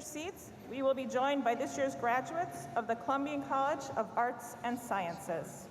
your seats, we will be joined by this year's graduates of the Columbian College of Arts and Sciences.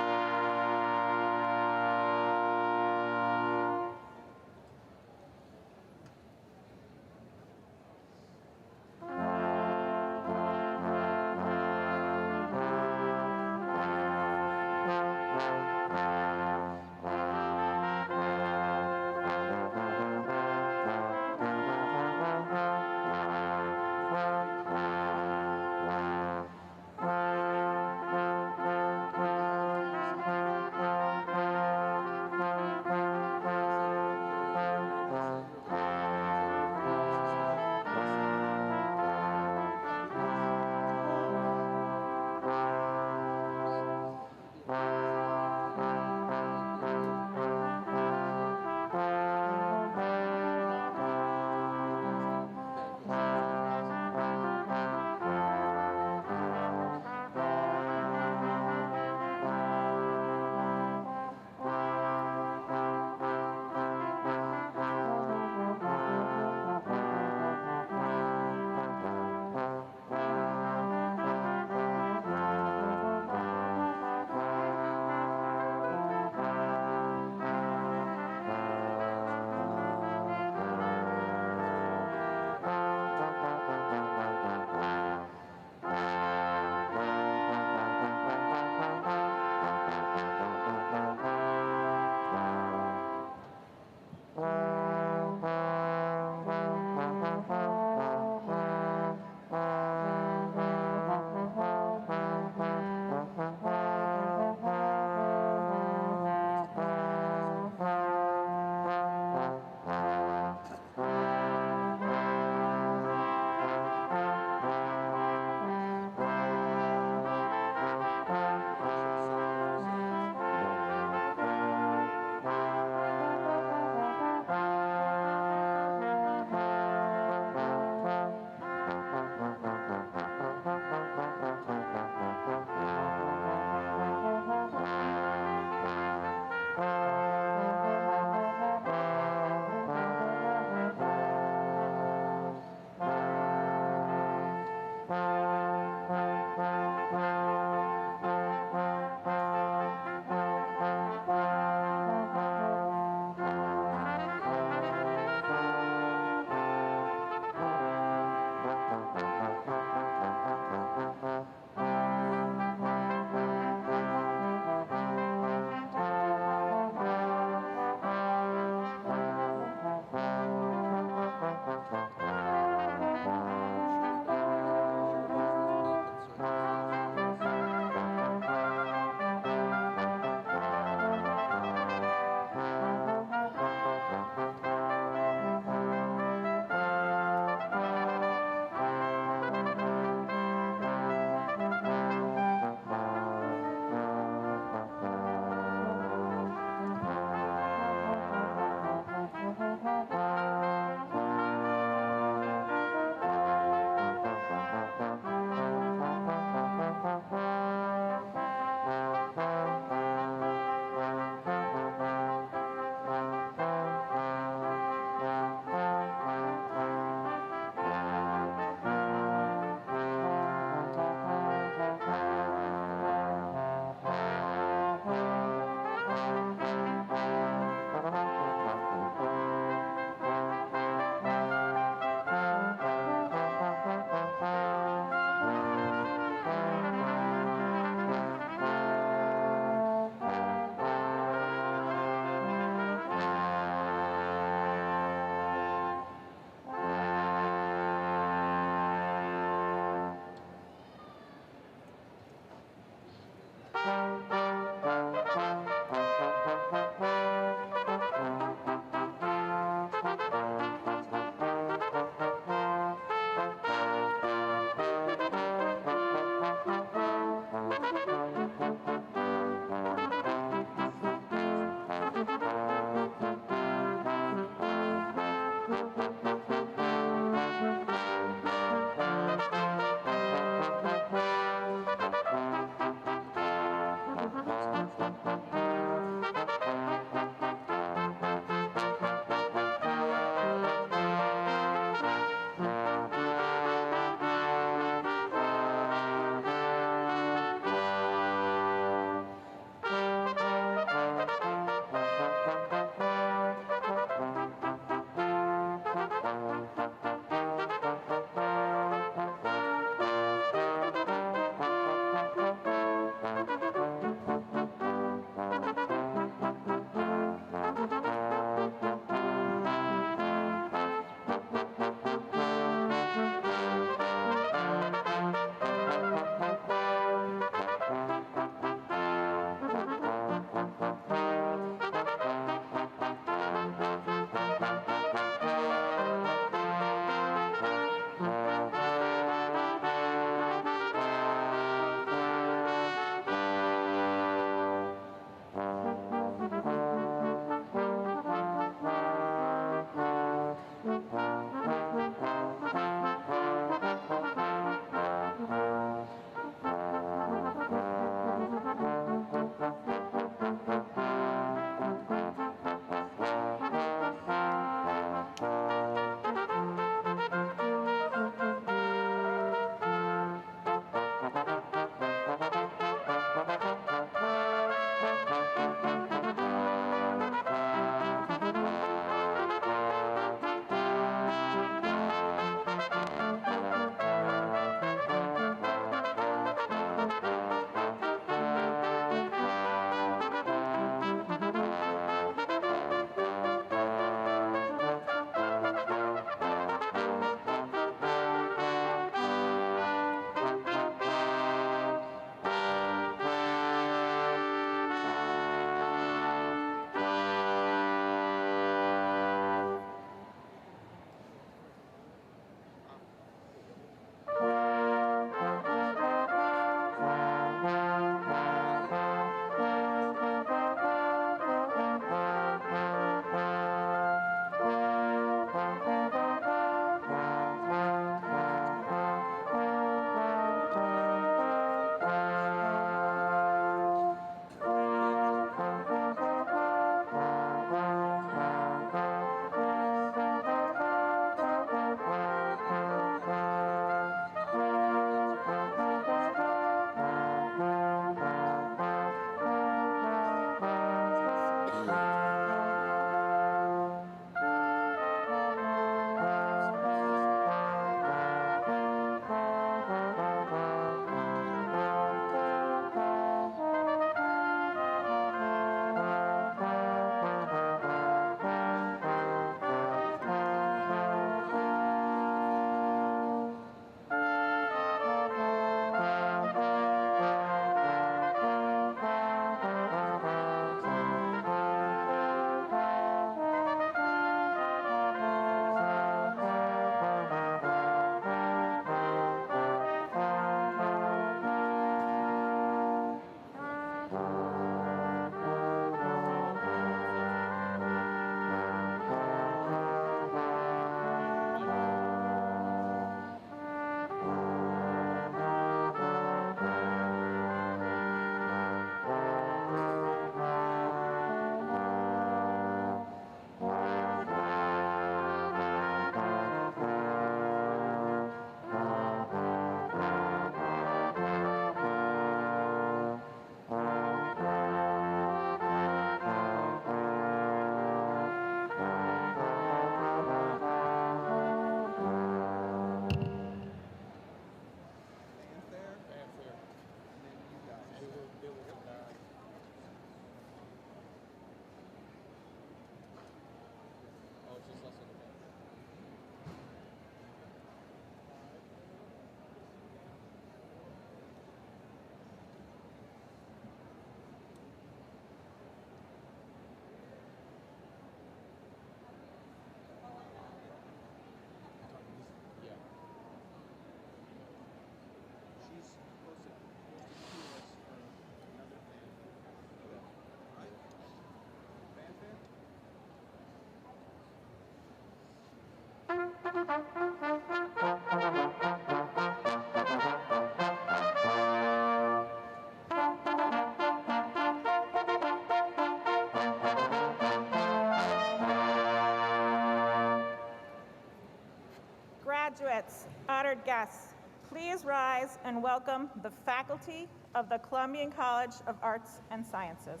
Graduates, honored guests, please rise and welcome the faculty of the Columbian College of Arts and Sciences.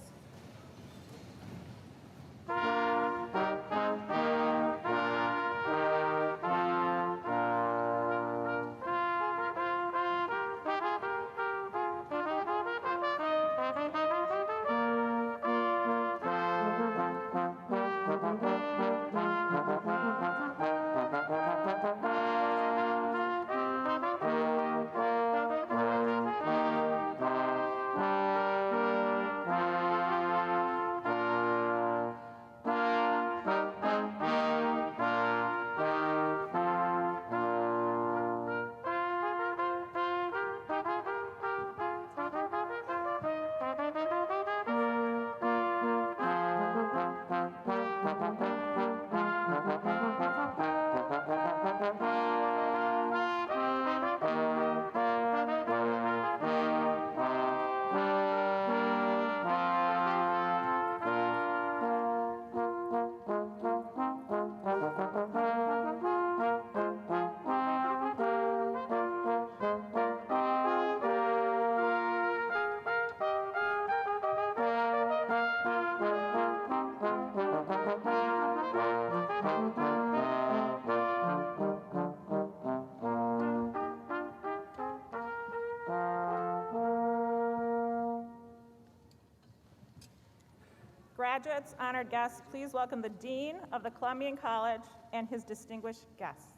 Graduates, honored guests, please welcome the Dean of the Columbian College and his distinguished guests.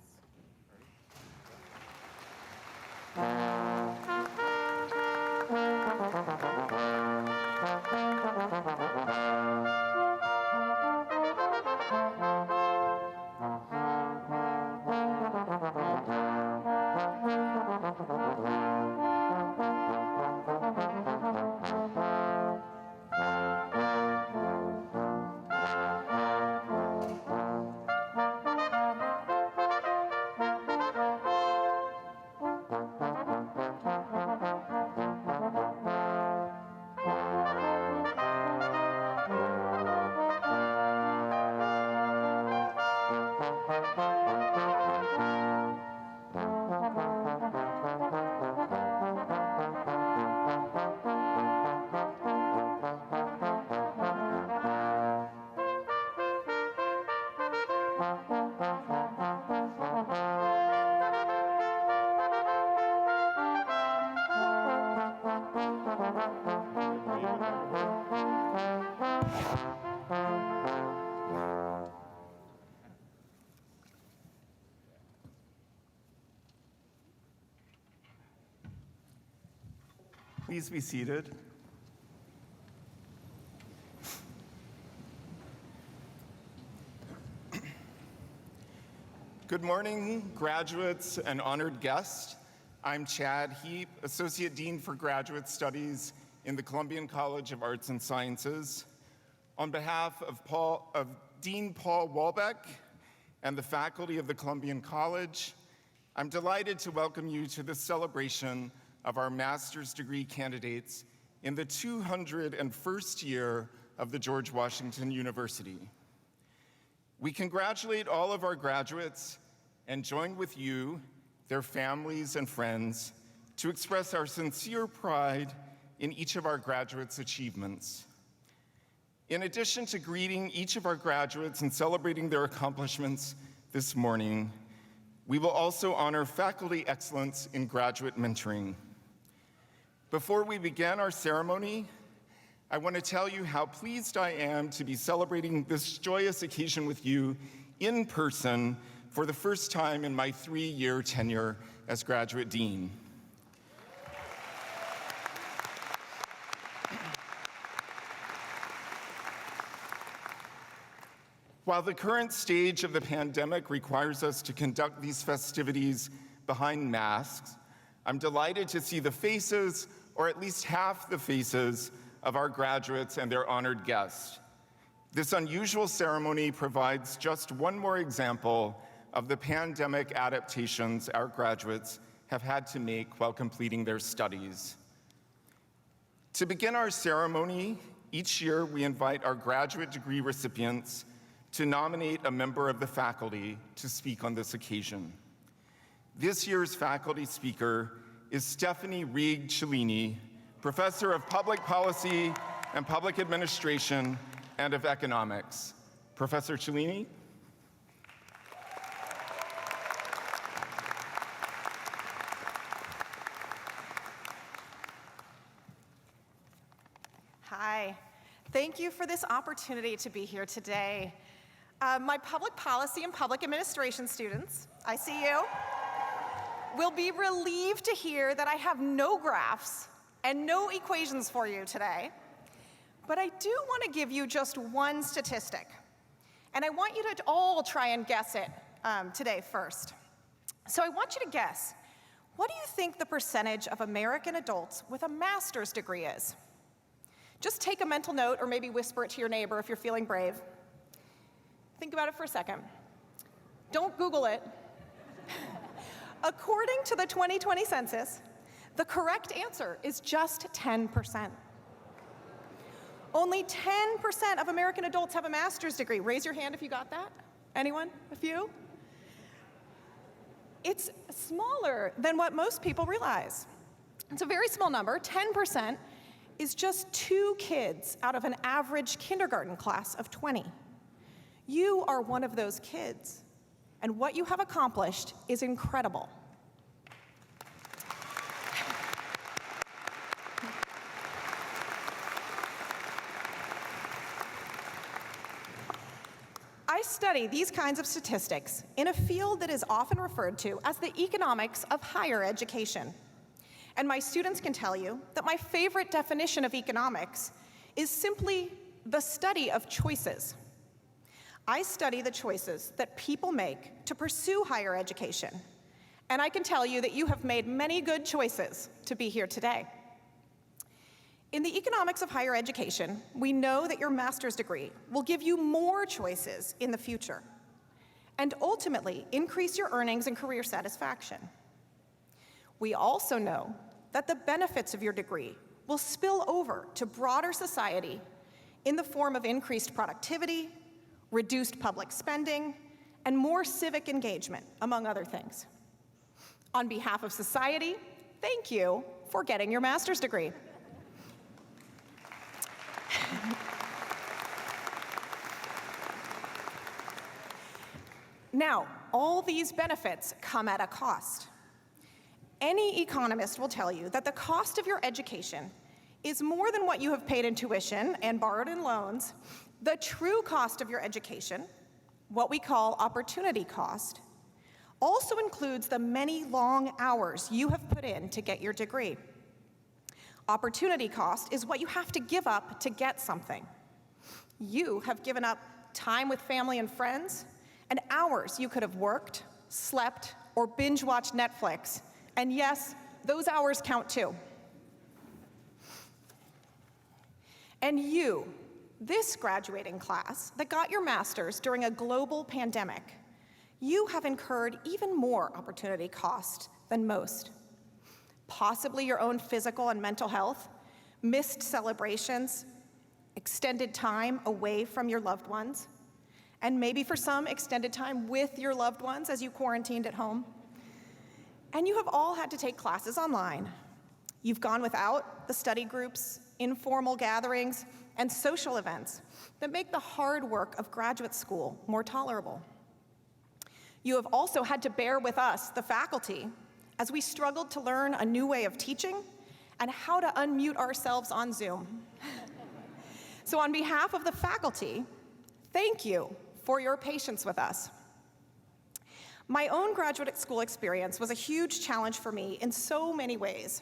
Please be seated. Good morning, graduates and honored guests. I'm Chad Heap, Associate Dean for Graduate Studies in the Columbian College of Arts and Sciences. On behalf of Dean Paul Walbeck and the faculty of the Columbian College, I'm delighted to welcome you to this celebration of our master's degree candidates in the 201st year of the George Washington University. We congratulate all of our graduates and join with you, their families and friends, to express our sincere pride in each of our graduates' achievements. In addition to greeting each of our graduates and celebrating their accomplishments this morning, we will also honor faculty excellence in graduate mentoring. Before we begin our ceremony, I want to tell you how pleased I am to be celebrating this joyous occasion with you in person for the first time in my 3-year tenure as graduate dean. While the current stage of the pandemic requires us to conduct these festivities behind masks, I'm delighted to see the faces, or at least half the faces, of our graduates and their honored guests. This unusual ceremony provides just one more example of the pandemic adaptations our graduates have had to make while completing their studies. To begin our ceremony, each year we invite our graduate degree recipients to nominate a member of the faculty to speak on this occasion. This year's faculty speaker is Stephanie Rieg-Cellini, Professor of Public Policy and Public Administration and of Economics. Professor Cellini? Hi, thank you for this opportunity to be here today. My public policy and public administration students, I see you, will be relieved to hear that I have no graphs and no equations for you today. But I do want to give you just one statistic. And I want you to all try and guess it today first. So I want you to guess, what do you think the percentage of American adults with a master's degree is? Just take a mental note or maybe whisper it to your neighbor if you're feeling brave. Think about it for a second. Don't Google it. According to the 2020 census, the correct answer is just 10%. Only 10% of American adults have a master's degree. Raise your hand if you got that. Anyone? A few? It's smaller than what most people realize. It's a very small number. 10% is just 2 kids out of an average kindergarten class of 20. You are one of those kids, and what you have accomplished is incredible. I study these kinds of statistics in a field that is often referred to as the economics of higher education. And my students can tell you that my favorite definition of economics is simply the study of choices. I study the choices that people make to pursue higher education. And I can tell you that you have made many good choices to be here today. In the economics of higher education, we know that your master's degree will give you more choices in the future and ultimately increase your earnings and career satisfaction. We also know that the benefits of your degree will spill over to broader society in the form of increased productivity, reduced public spending, and more civic engagement, among other things. On behalf of society, thank you for getting your master's degree. Now, all these benefits come at a cost. Any economist will tell you that the cost of your education is more than what you have paid in tuition and borrowed in loans. The true cost of your education, what we call opportunity cost, also includes the many long hours you have put in to get your degree. Opportunity cost is what you have to give up to get something. You have given up time with family and friends, and hours you could have worked, slept, or binge-watched Netflix. And yes, those hours count too. And you, this graduating class that got your master's during a global pandemic, you have incurred even more opportunity cost than most. Possibly your own physical and mental health, missed celebrations, extended time away from your loved ones, and maybe for some, extended time with your loved ones as you quarantined at home. And you have all had to take classes online. You've gone without the study groups, informal gatherings, and social events that make the hard work of graduate school more tolerable. You have also had to bear with us, the faculty, as we struggled to learn a new way of teaching and how to unmute ourselves on Zoom. So on behalf of the faculty, thank you for your patience with us. My own graduate school experience was a huge challenge for me in so many ways.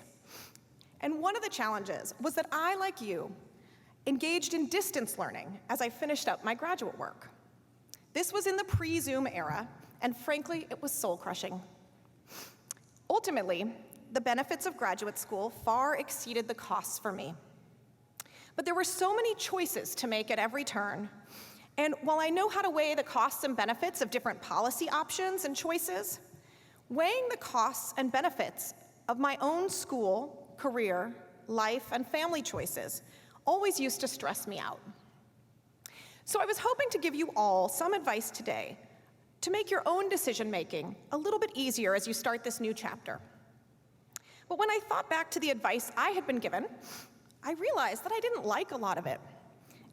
And one of the challenges was that I, like you, engaged in distance learning as I finished up my graduate work. This was in the pre-Zoom era, and frankly, it was soul-crushing. Ultimately, the benefits of graduate school far exceeded the costs for me. But there were so many choices to make at every turn, and while I know how to weigh the costs and benefits of different policy options and choices, weighing the costs and benefits of my own school, career, life, and family choices always used to stress me out. So I was hoping to give you all some advice today to make your own decision-making a little bit easier as you start this new chapter. But when I thought back to the advice I had been given, I realized that I didn't like a lot of it,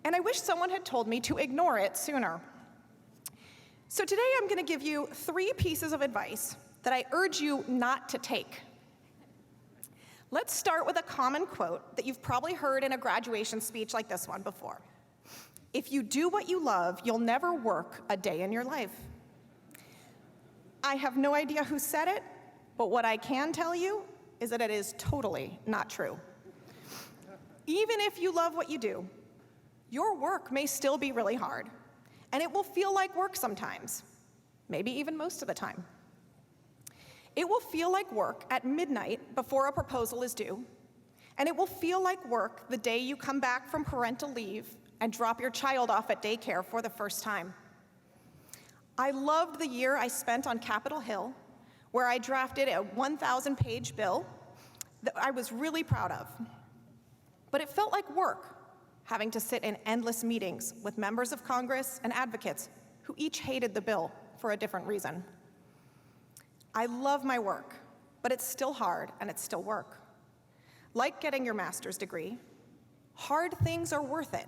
and I wish someone had told me to ignore it sooner. So today I'm going to give you 3 pieces of advice that I urge you not to take. Let's start with a common quote that you've probably heard in a graduation speech like this one before. If you do what you love, you'll never work a day in your life. I have no idea who said it, but what I can tell you is that it is totally not true. Even if you love what you do, your work may still be really hard, and it will feel like work sometimes, maybe even most of the time. It will feel like work at midnight before a proposal is due, and it will feel like work the day you come back from parental leave and drop your child off at daycare for the first time. I loved the year I spent on Capitol Hill, where I drafted a 1,000-page bill that I was really proud of. But it felt like work, having to sit in endless meetings with members of Congress and advocates who each hated the bill for a different reason. I love my work, but it's still hard and it's still work. Like getting your master's degree, hard things are worth it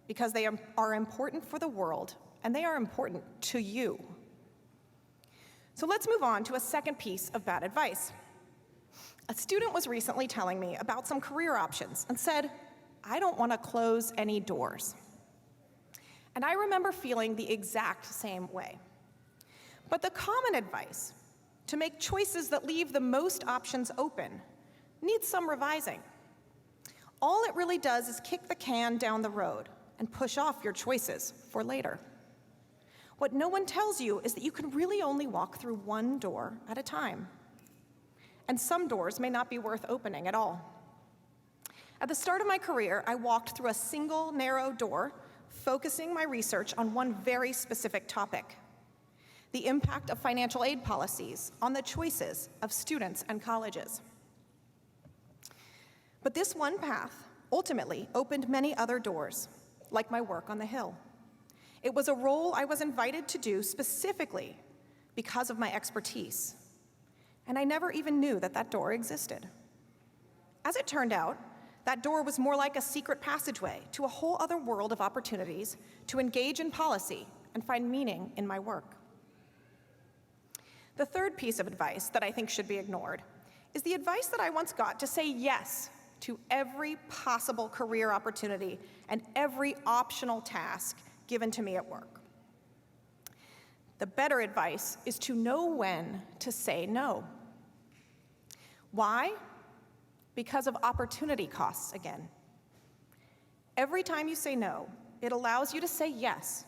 because they are important for the world and they are important to you. So let's move on to a second piece of bad advice. A student was recently telling me about some career options and said, I don't want to close any doors. And I remember feeling the exact same way. But the common advice, to make choices that leave the most options open, needs some revising. All it really does is kick the can down the road and push off your choices for later. What no one tells you is that you can really only walk through one door at a time. And some doors may not be worth opening at all. At the start of my career, I walked through a single narrow door, focusing my research on one very specific topic: the impact of financial aid policies on the choices of students and colleges. But this one path ultimately opened many other doors, like my work on the Hill. It was a role I was invited to do specifically because of my expertise, and I never even knew that that door existed. As it turned out, that door was more like a secret passageway to a whole other world of opportunities to engage in policy and find meaning in my work. The third piece of advice that I think should be ignored is the advice that I once got to say yes to every possible career opportunity and every optional task given to me at work. The better advice is to know when to say no. Why? Because of opportunity costs again. Every time you say no, it allows you to say yes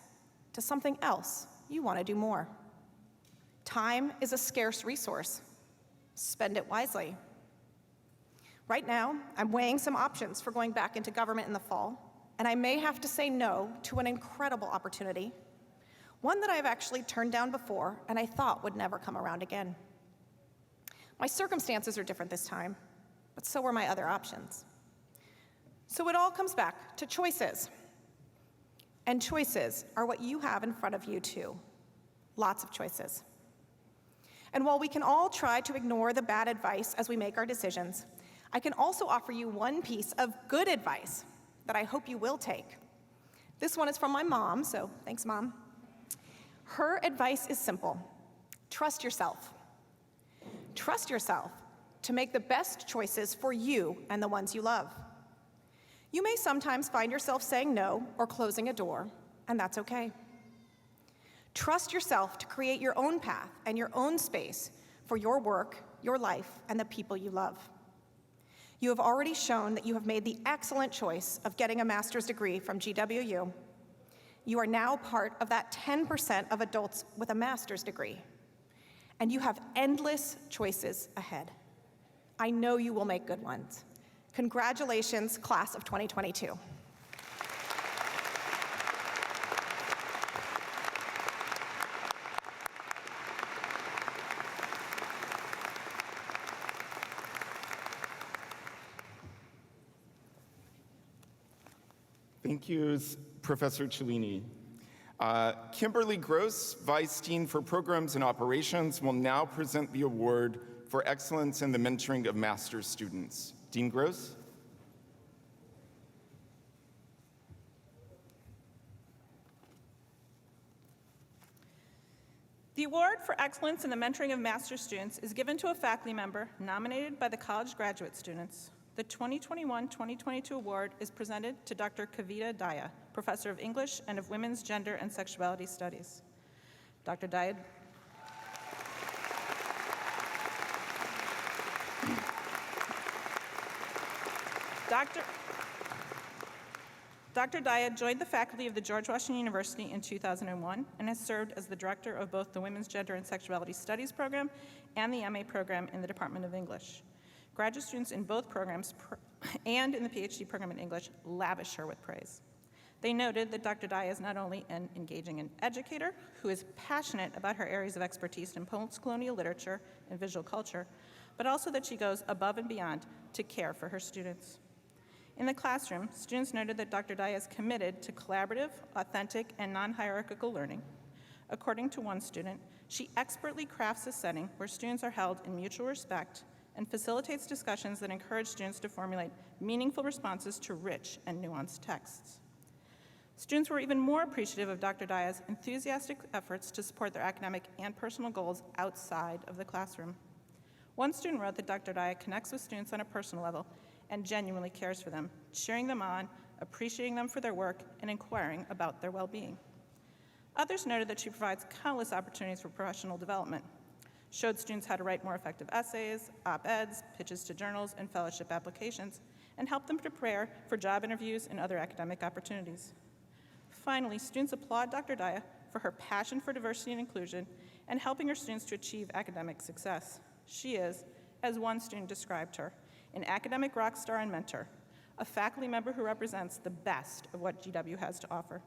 to something else you want to do more. Time is a scarce resource. Spend it wisely. Right now, I'm weighing some options for going back into government in the fall, and I may have to say no to an incredible opportunity, one that I've actually turned down before and I thought would never come around again. My circumstances are different this time, but so were my other options. So it all comes back to choices. And choices are what you have in front of you too. Lots of choices. And while we can all try to ignore the bad advice as we make our decisions, I can also offer you one piece of good advice that I hope you will take. This one is from my mom, so thanks, Mom. Her advice is simple: trust yourself. Trust yourself to make the best choices for you and the ones you love. You may sometimes find yourself saying no or closing a door, and that's okay. Trust yourself to create your own path and your own space for your work, your life, and the people you love. You have already shown that you have made the excellent choice of getting a master's degree from GWU. You are now part of that 10% of adults with a master's degree, and you have endless choices ahead. I know you will make good ones. Congratulations, class of 2022. Thank you, Professor Cellini. Kimberly Gross, Vice Dean for Programs and Operations, will now present the award for excellence in the mentoring of master's students. Dean Gross. The award for excellence in the mentoring of master's students is given to a faculty member nominated by the college graduate students. The 2021-2022 award is presented to Dr. Kavita Daya, Professor of English and of Women's Gender and Sexuality Studies. Dr. Daya. Dr. Daya joined the faculty of the George Washington University in 2001 and has served as the director of both the Women's Gender and Sexuality Studies program and the MA program in the Department of English. Graduate students in both programs and in the PhD program in English lavish her with praise. They noted that Dr. Daya is not only an engaging educator who is passionate about her areas of expertise in post-colonial literature and visual culture, but also that she goes above and beyond to care for her students. In the classroom, students noted that Dr. Daya is committed to collaborative, authentic, and non-hierarchical learning. According to one student, she expertly crafts a setting where students are held in mutual respect and facilitates discussions that encourage students to formulate meaningful responses to rich and nuanced texts. Students were even more appreciative of Dr. Daya's enthusiastic efforts to support their academic and personal goals outside of the classroom. One student wrote that Dr. Daya connects with students on a personal level and genuinely cares for them, cheering them on, appreciating them for their work and inquiring about their well-being. Others noted that she provides countless opportunities for professional development, showed students how to write more effective essays, op-eds, pitches to journals, and fellowship applications, and helped them prepare for job interviews and other academic opportunities. Finally, students applaud Dr. Daya for her passion for diversity and inclusion and helping her students to achieve academic success. She is, as one student described her, an academic rock star and mentor, a faculty member who represents the best of what GW has to offer.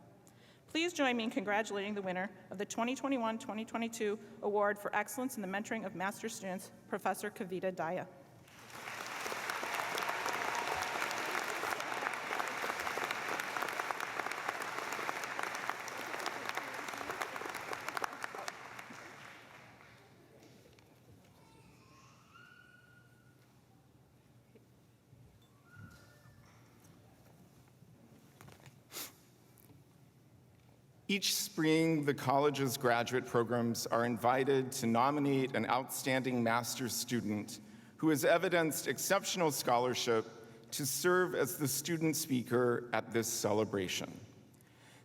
Please join me in congratulating the winner of the 2021-2022 Award for Excellence in the Mentoring of Master's Students, Professor Kavita Daya. Each spring, the college's graduate programs are invited to nominate an outstanding master's student who has evidenced exceptional scholarship to serve as the student speaker at this celebration.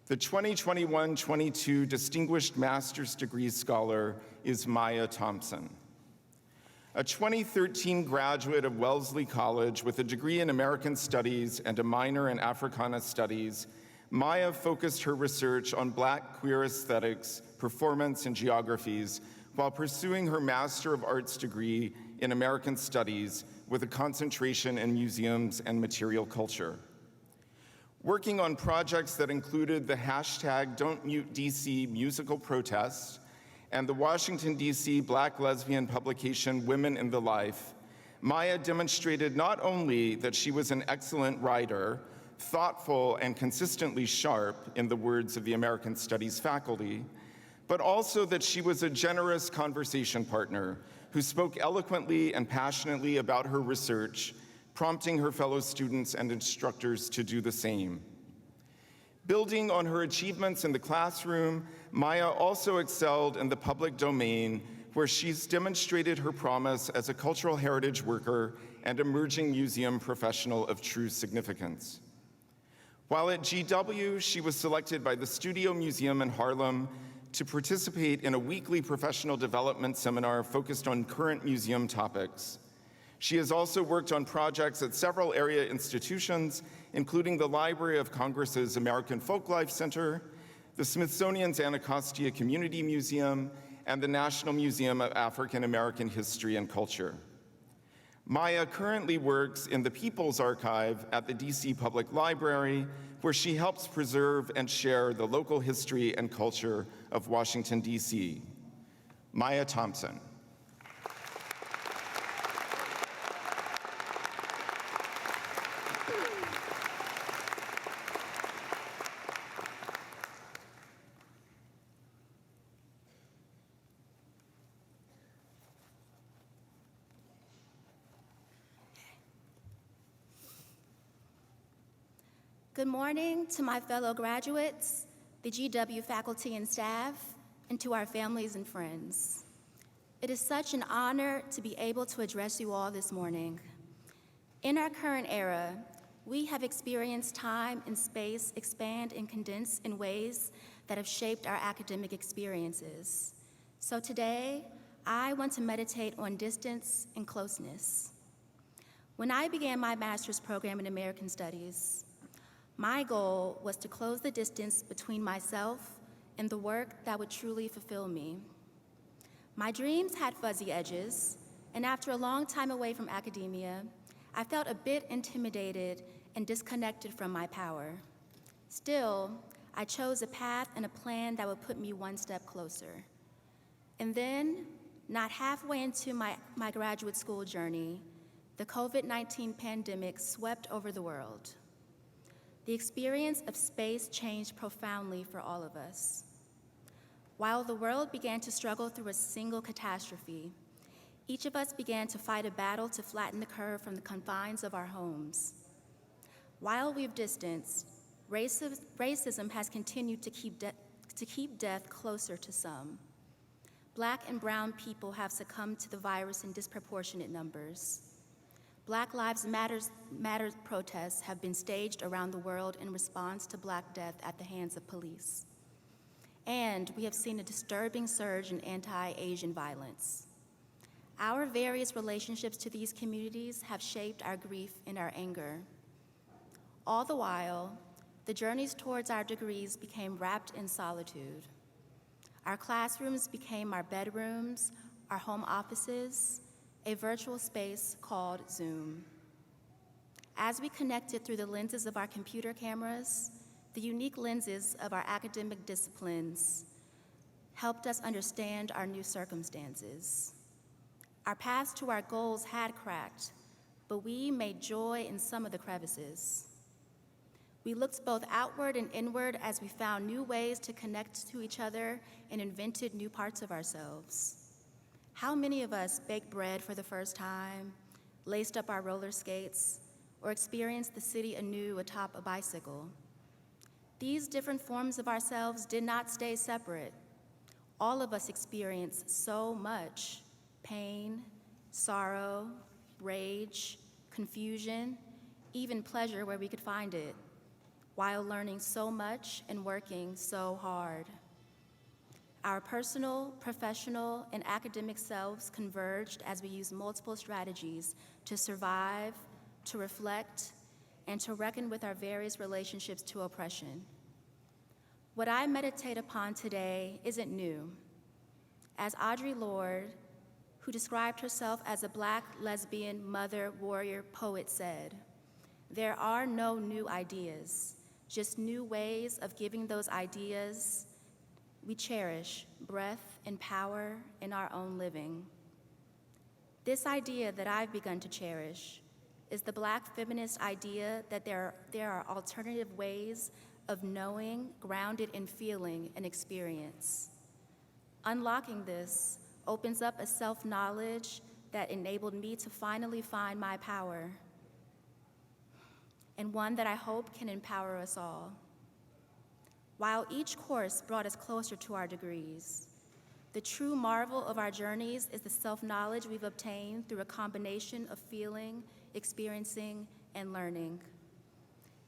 The 2021-22 Distinguished Master's Degree Scholar is Maya Thompson. A 2013 graduate of Wellesley College with a degree in American Studies and a minor in Africana Studies, Maya focused her research on Black queer aesthetics, performance, and geographies while pursuing her Master of Arts degree in American Studies with a concentration in museums and material culture. Working on projects that included the hashtag Don't Mute DC musical protest and the Washington, D.C. Black lesbian publication Women in the Life, Maya demonstrated not only that she was an excellent writer, thoughtful and consistently sharp, in the words of the American Studies faculty, but also that she was a generous conversation partner who spoke eloquently and passionately about her research, prompting her fellow students and instructors to do the same. Building on her achievements in the classroom, Maya also excelled in the public domain, where she's demonstrated her promise as a cultural heritage worker and emerging museum professional of true significance. While at GW, she was selected by the Studio Museum in Harlem to participate in a weekly professional development seminar focused on current museum topics. She has also worked on projects at several area institutions, including the Library of Congress's American Folklife Center, the Smithsonian's Anacostia Community Museum, and the National Museum of African American History and Culture. Maya currently works in the People's Archive at the DC Public Library, where she helps preserve and share the local history and culture of Washington, D.C. Maya Thompson. Good morning to my fellow graduates, the GW faculty and staff, and to our families and friends. It is such an honor to be able to address you all this morning. In our current era, we have experienced time and space expand and condense in ways that have shaped our academic experiences. So today, I want to meditate on distance and closeness. When I began my master's program in American Studies, my goal was to close the distance between myself and the work that would truly fulfill me. My dreams had fuzzy edges, and after a long time away from academia, I felt a bit intimidated and disconnected from my power. Still, I chose a path and a plan that would put me one step closer. And then, not halfway into my graduate school journey, the COVID-19 pandemic swept over the world. The experience of space changed profoundly for all of us. While the world began to struggle through a single catastrophe, each of us began to fight a battle to flatten the curve from the confines of our homes. While we've distanced, racism has continued to keep death closer to some. Black and brown people have succumbed to the virus in disproportionate numbers. Black Lives Matter protests have been staged around the world in response to Black death at the hands of police. And we have seen a disturbing surge in anti-Asian violence. Our various relationships to these communities have shaped our grief and our anger. All the while, the journeys towards our degrees became wrapped in solitude. Our classrooms became our bedrooms, our home offices, a virtual space called Zoom. As we connected through the lenses of our computer cameras, the unique lenses of our academic disciplines helped us understand our new circumstances. Our paths to our goals had cracked, but we made joy in some of the crevices. We looked both outward and inward as we found new ways to connect to each other and invented new parts of ourselves. How many of us baked bread for the first time, laced up our roller skates, or experienced the city anew atop a bicycle? These different forms of ourselves did not stay separate. All of us experienced so much: pain, sorrow, rage, confusion, even pleasure where we could find it, while learning so much and working so hard. Our personal, professional, and academic selves converged as we used multiple strategies to survive, to reflect, and to reckon with our various relationships to oppression. What I meditate upon today isn't new. As Audre Lorde, who described herself as a Black, lesbian, mother, warrior, poet, said, "There are no new ideas, just new ways of giving those ideas we cherish breath and power in our own living." This idea that I've begun to cherish is the Black feminist idea that there are alternative ways of knowing, grounded in feeling and experience. Unlocking this opens up a self-knowledge that enabled me to finally find my power, and one that I hope can empower us all. While each course brought us closer to our degrees, the true marvel of our journeys is the self-knowledge we've obtained through a combination of feeling, experiencing, and learning.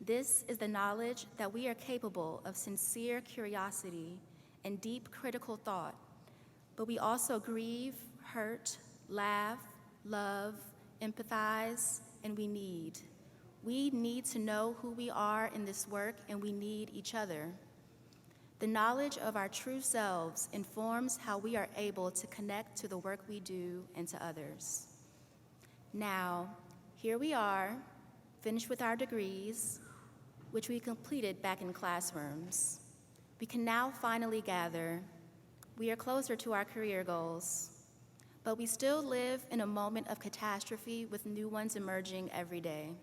This is the knowledge that we are capable of sincere curiosity and deep critical thought, but we also grieve, hurt, laugh, love, empathize, and we need. We need to know who we are in this work, and we need each other. The knowledge of our true selves informs how we are able to connect to the work we do and to others. Now, here we are, finished with our degrees, which we completed back in classrooms. We can now finally gather. We are closer to our career goals, but we still live in a moment of catastrophe with new ones emerging every day.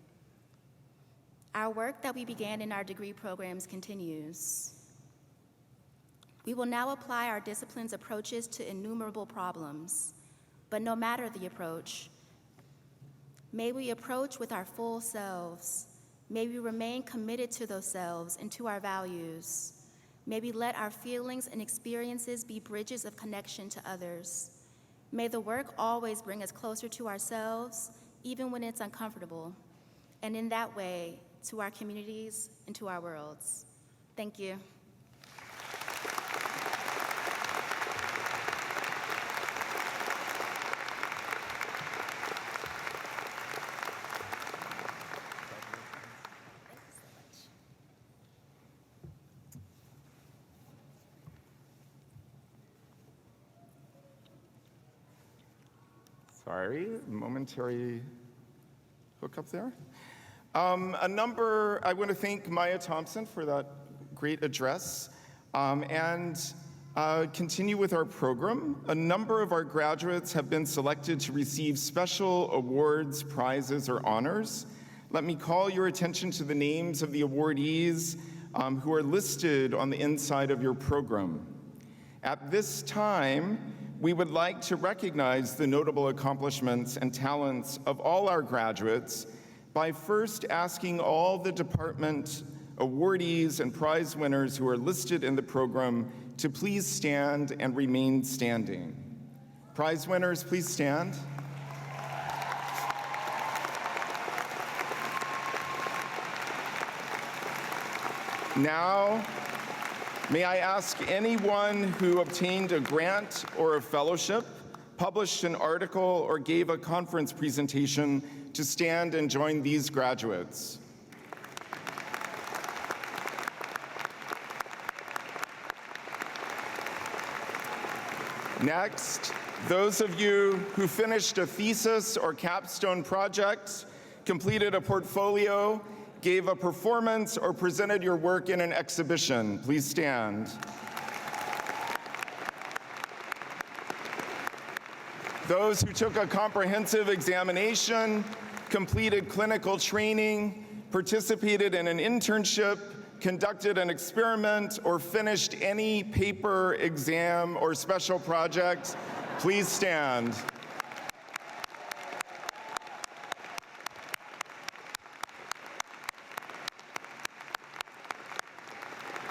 Our work that we began in our degree programs continues. We will now apply our discipline's approaches to innumerable problems, but no matter the approach, may we approach with our full selves. May we remain committed to those selves and to our values. May we let our feelings and experiences be bridges of connection to others. May the work always bring us closer to ourselves, even when it's uncomfortable, and in that way, to our communities and to our worlds. Thank you. Sorry, momentary hookup there. I want to thank Maya Thompson for that great address, and continue with our program. A number of our graduates have been selected to receive special awards, prizes, or honors. Let me call your attention to the names of the awardees who are listed on the inside of your program. At this time, we would like to recognize the notable accomplishments and talents of all our graduates by first asking all the department awardees and prize winners who are listed in the program to please stand and remain standing. Prize winners, please stand. Now, may I ask anyone who obtained a grant or a fellowship, published an article, or gave a conference presentation to stand and join these graduates. Next, those of you who finished a thesis or capstone project, completed a portfolio, gave a performance, or presented your work in an exhibition, please stand. Those who took a comprehensive examination, completed clinical training, participated in an internship, conducted an experiment, or finished any paper, exam, or special project, please stand.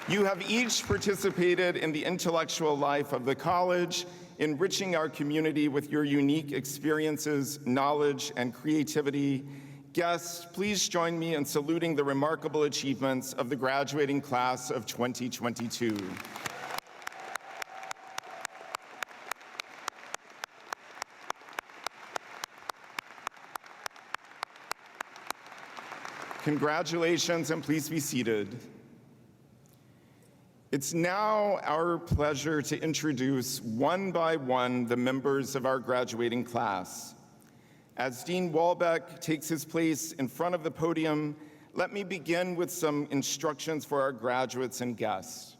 You have each participated in the intellectual life of the college, enriching our community with your unique experiences, knowledge, and creativity. Guests, please join me in saluting the remarkable achievements of the graduating class of 2022. Congratulations, and please be seated. It's now our pleasure to introduce one by one the members of our graduating class. As Dean Walbeck takes his place in front of the podium, let me begin with some instructions for our graduates and guests.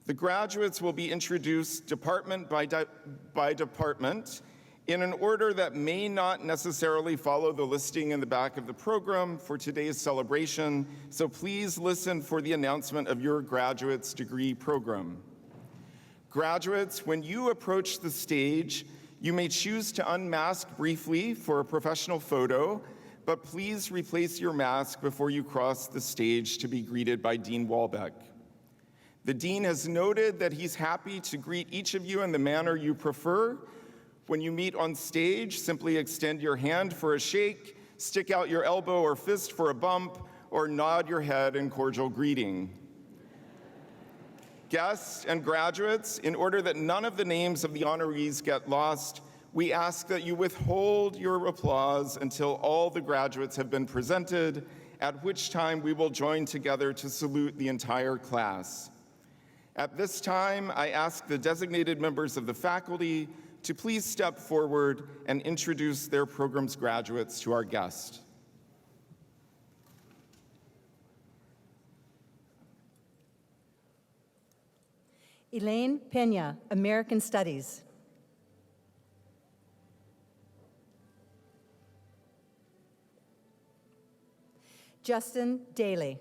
The graduates will be introduced department by department in an order that may not necessarily follow the listing in the back of the program for today's celebration, so please listen for the announcement of your graduate's degree program. Graduates, when you approach the stage, you may choose to unmask briefly for a professional photo, but please replace your mask before you cross the stage to be greeted by Dean Walbeck. The Dean has noted that he's happy to greet each of you in the manner you prefer. When you meet on stage, simply extend your hand for a shake, stick out your elbow or fist for a bump, or nod your head in cordial greeting. Guests and graduates, in order that none of the names of the honorees get lost, we ask that you withhold your applause until all the graduates have been presented, at which time we will join together to salute the entire class. At this time, I ask the designated members of the faculty to please step forward and introduce their program's graduates to our guest. Elaine Pena, American Studies. Justin Daly.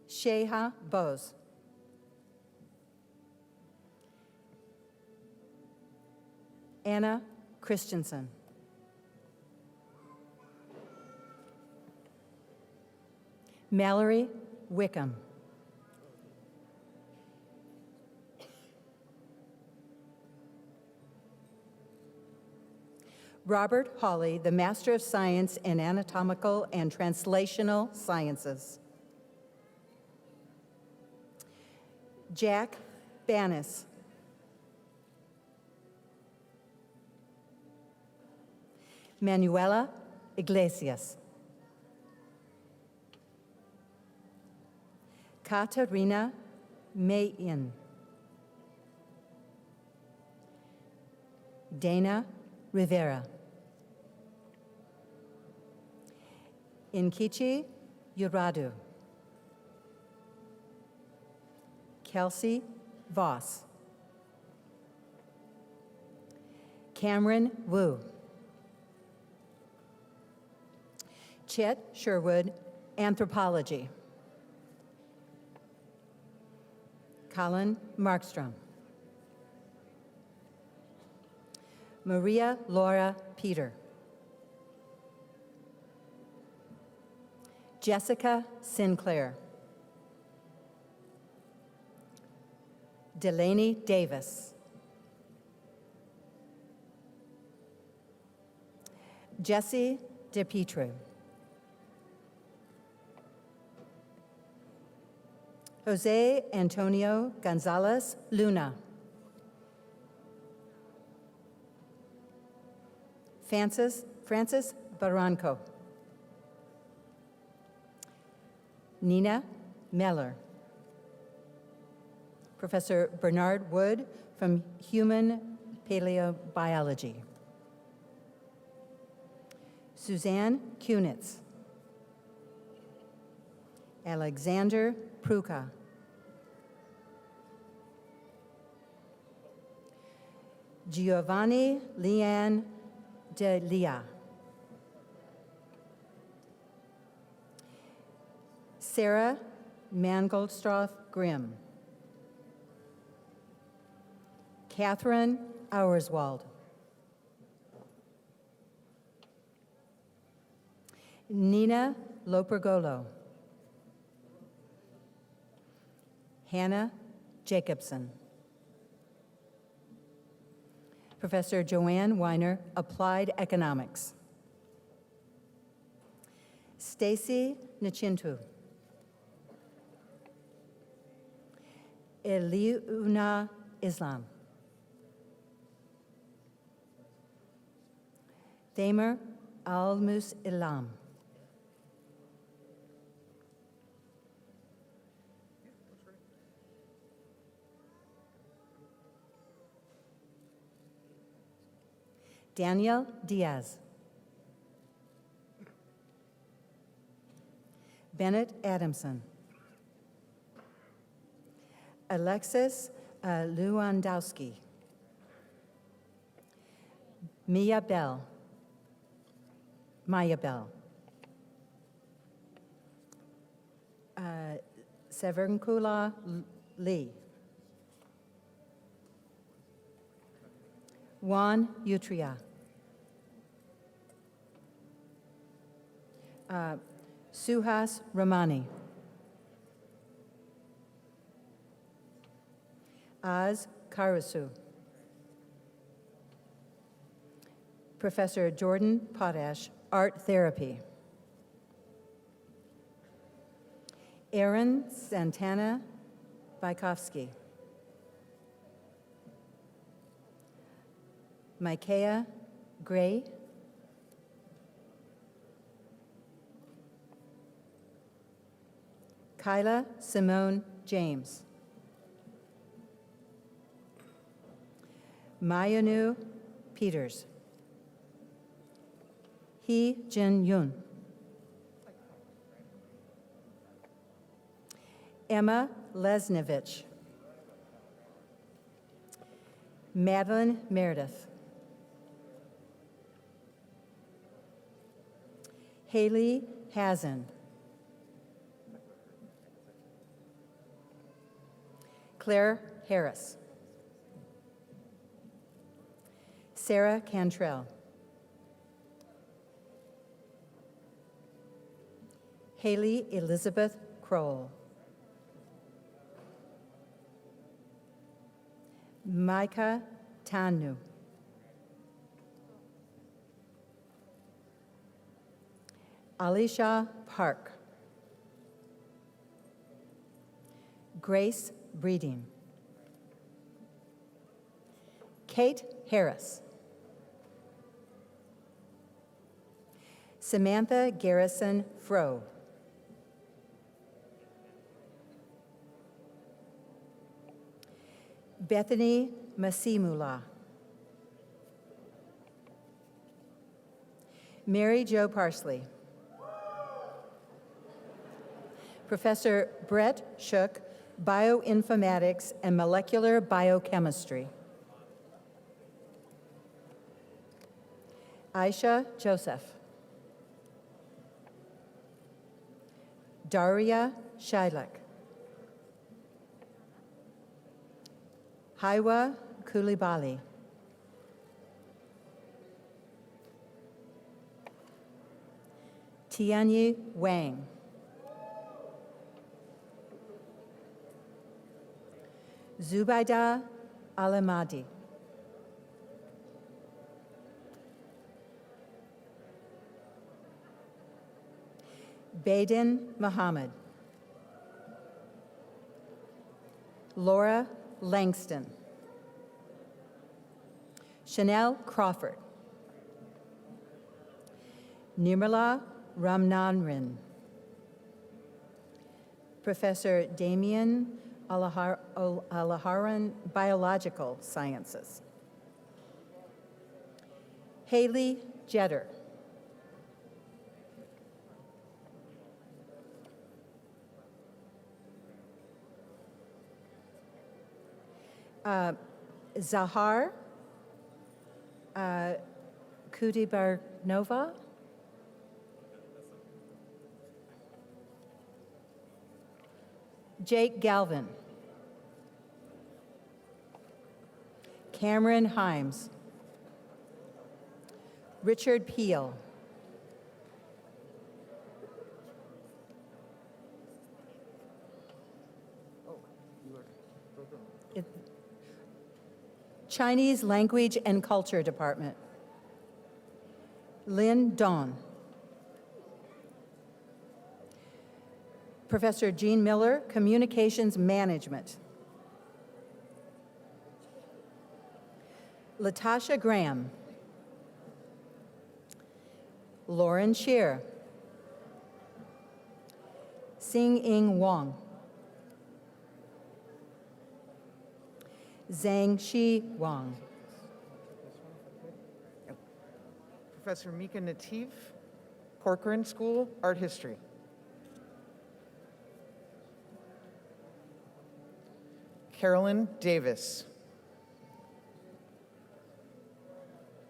Sheha Bose. Anna Christensen. Mallory Wickham. Robert Hawley, the Master of Science in Anatomical and Translational Sciences. Jack Banis. Manuela Iglesias. Katarina Mayin. Dana Rivera. Inkichi Uradu. Kelsey Voss. Cameron Wu. Chet Sherwood, Anthropology. Colin Markstrom. Maria Laura Peter. Jessica Sinclair. Delaney Davis. Jesse DePietro. Jose Antonio Gonzalez Luna. Francis Barranco. Nina Meller. Professor Bernard Wood from Human Paleobiology. Suzanne Kunitz. Alexander Pruka. Giovanni Leanne de Lia. Sarah Mangoldstroth Grimm. Catherine Auerswald. Nina Lopergolo. Hannah Jacobson. Professor Joanne Weiner, Applied Economics. Stacy Nchintu. Eliuna Islam. Thamer Almus Ilam. Daniel Diaz. Bennett Adamson. Alexis Lewandowski. Maya Bell. Severnkula Lee. Juan Utria. Suhas Ramani. Az Karasu. Professor Jordan Potash, Art Therapy. Aaron Santana Baikovsky. Micaiah Gray. Kyla Simone James. Mayanu Peters. Hee Jin Yoon. Emma Lesnevich. Madeline Meredith. Haley Hazen. Claire Harris. Sarah Cantrell. Haley Elizabeth Kroll. Micah Tanu. Alicia Park. Grace Breeding. Kate Harris. Samantha Garrison Froh. Bethany Masimula. Mary Jo Parsley. Professor Brett Shook, Bioinformatics and Molecular Biochemistry. Aisha Joseph. Daria Shilek. Haiwa Kulibali. Tianyi Wang. Zubaida Alamadi. Baden Muhammad. Laura Langston. Chanel Crawford. Nirmala Ramnanran. Professor Damian Alaharan, Biological Sciences. Haley Jetter. Zahar Kudibarnova. Jake Galvin. Cameron Himes. Richard Peel. Chinese Language and Culture Department. Lynn Dawn. Professor Jean Miller, Communications Management. Latasha Graham. Lauren Shear. Sing-Ing Wong. Zhang Shi Wang. Professor Mika Nativ, Corcoran School, Art History. Carolyn Davis.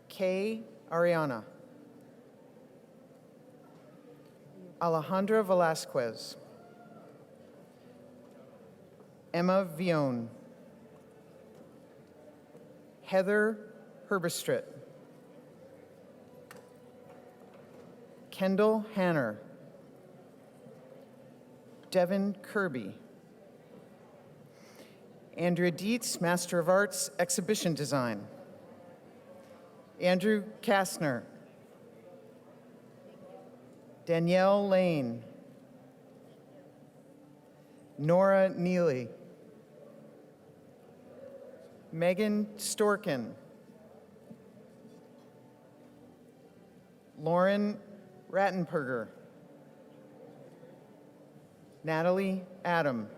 Kay Ariana. Alejandra Velasquez. Emma Vione. Heather Herbestrit. Kendall Hanner. Devin Kirby. Andrea Dietz, Master of Arts, Exhibition Design. Andrew Kastner. Danielle Lane. Nora Neely. Megan Storkin. Lauren Rattenberger. Natalie Adam.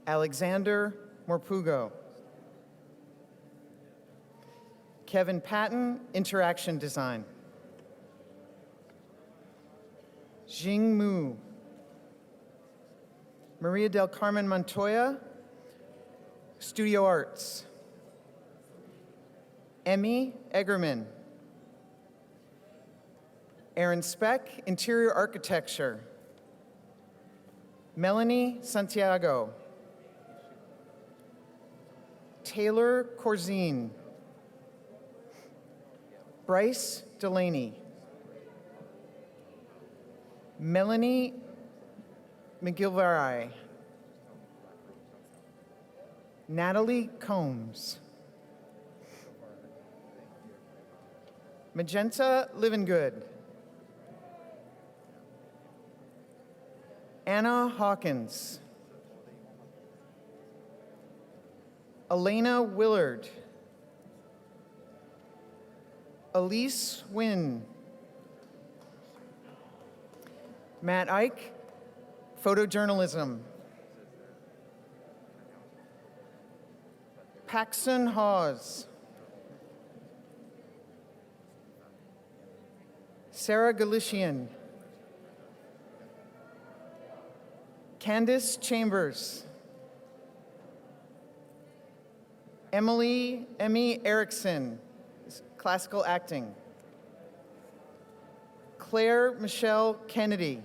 Alexander Morpugo. Kevin Patton, Interaction Design. Jing Mu. Maria del Carmen Montoya, Studio Arts. Emmy Eggerman. Aaron Speck, Interior Architecture. Melanie Santiago. Taylor Corzine. Bryce Delaney. Melanie McGilvary. Natalie Combs. Magenta Livingood. Anna Hawkins. Elena Willard. Elise Wynn. Matt Ike, Photojournalism. Paxton Hawes. Sarah Galician. Candace Chambers. Emmy Erickson, Classical Acting. Claire Michelle Kennedy.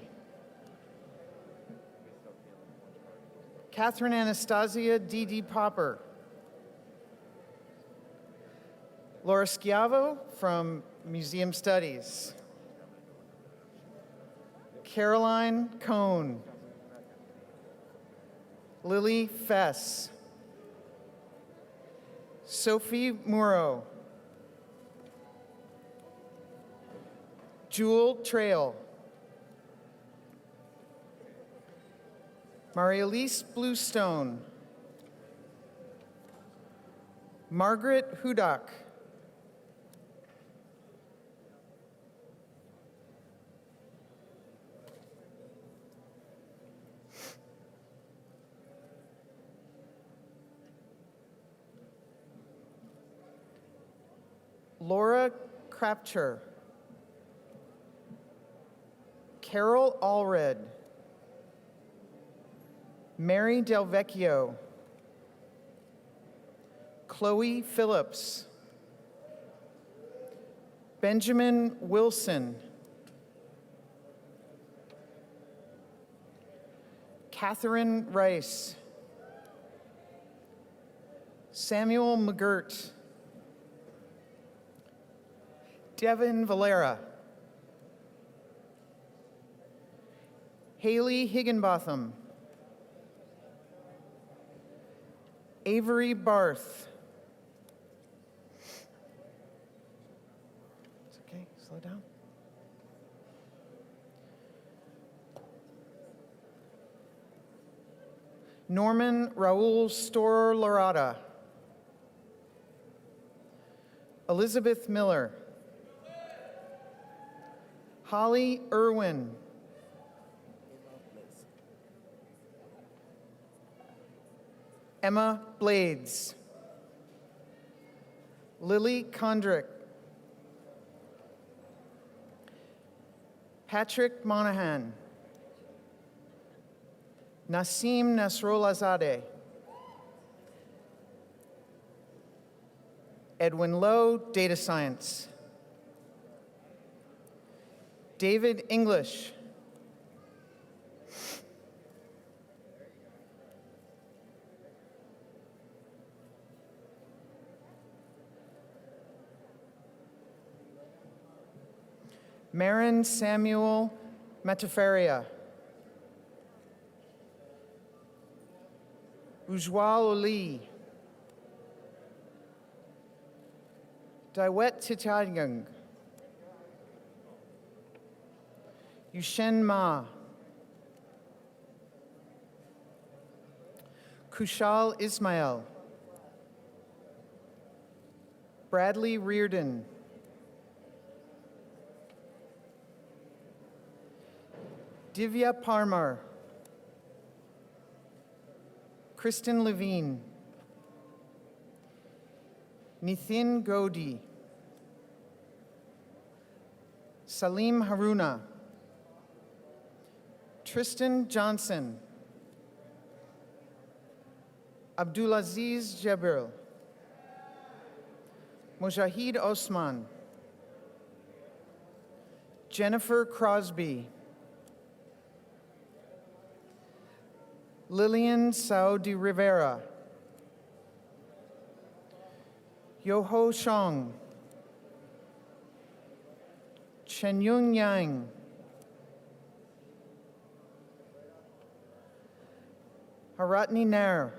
Catherine Anastasia D.D. Popper. Laura Schiavo from Museum Studies. Caroline Cohn. Lily Fess. Sophie Muro. Jewel Trail. Maria-Elise Bluestone. Margaret Hudak. Laura Crapture. Carol Allred. Mary Del Vecchio. Chloe Phillips. Benjamin Wilson. Catherine Rice. Samuel McGirt. Devin Valera. Haley Higginbotham. Avery Barth. It's okay, slow down. Norman Raul Storer Larada. Elizabeth Miller. Holly Irwin. Emma Blades. Lily Condrick. Patrick Monahan. Nasim Nasrolazadeh. Edwin Lowe, Data Science. David English. Marin Samuel Matafaria. Ujwal Oli. Daiwet Titagang. Yushen Ma. Kushal Ismail. Bradley Reardon. Divya Parmar. Kristen Levine. Nithin Godi. Salim Haruna. Tristan Johnson. Abdulaziz Jabril. Mujahid Osman. Jennifer Crosby. Lillian Saudi Rivera. Yoho Shong. Chenyun Yang. Haratni Nair.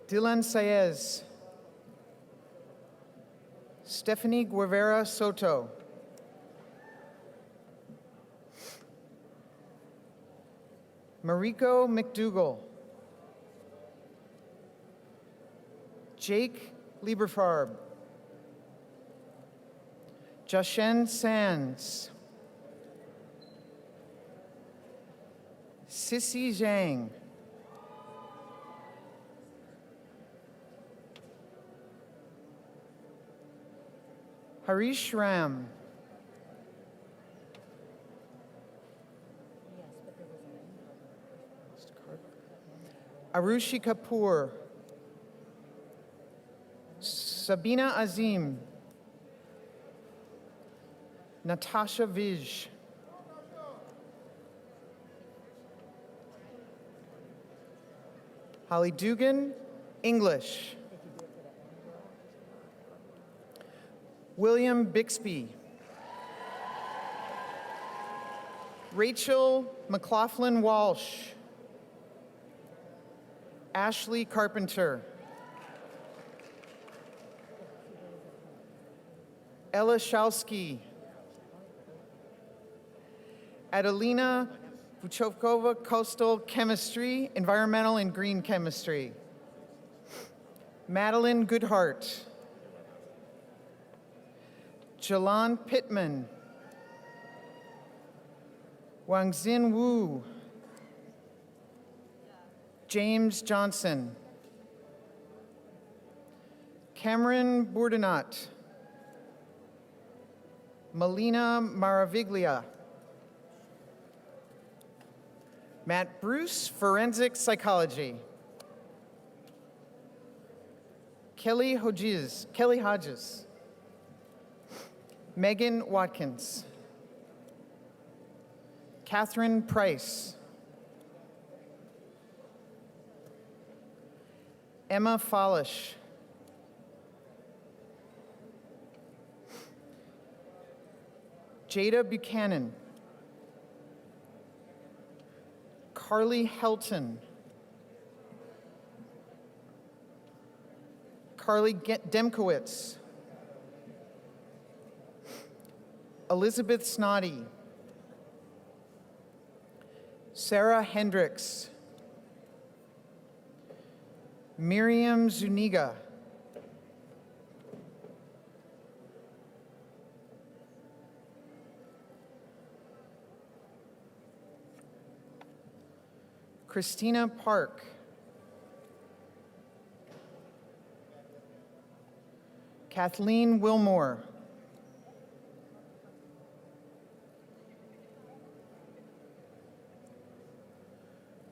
Dylan Saez. Stephanie Guevara Soto. Mariko McDougall. Jake Lieberfarb. Jashen Sands. Sissy Zhang. Harish Ram. Arushi Kapoor. Sabina Azim. Natasha Vij. Holly Dugan, English. William Bixby. Rachel McLaughlin Walsh. Ashley Carpenter. Ella Showski. Adelina Vuchovkova, Coastal Chemistry, Environmental and Green Chemistry. Madeline Goodhart. Jalan Pittman. Wangxin Wu. James Johnson. Cameron Bourdonat. Melina Maraviglia. Matt Bruce, Forensic Psychology. Kelly Hodges. Megan Watkins. Catherine Price. Emma Follish. Jada Buchanan. Carly Helton. Carly Demkowitz. Elizabeth Snoddy. Sarah Hendricks. Miriam Zuniga. Christina Park. Kathleen Wilmore.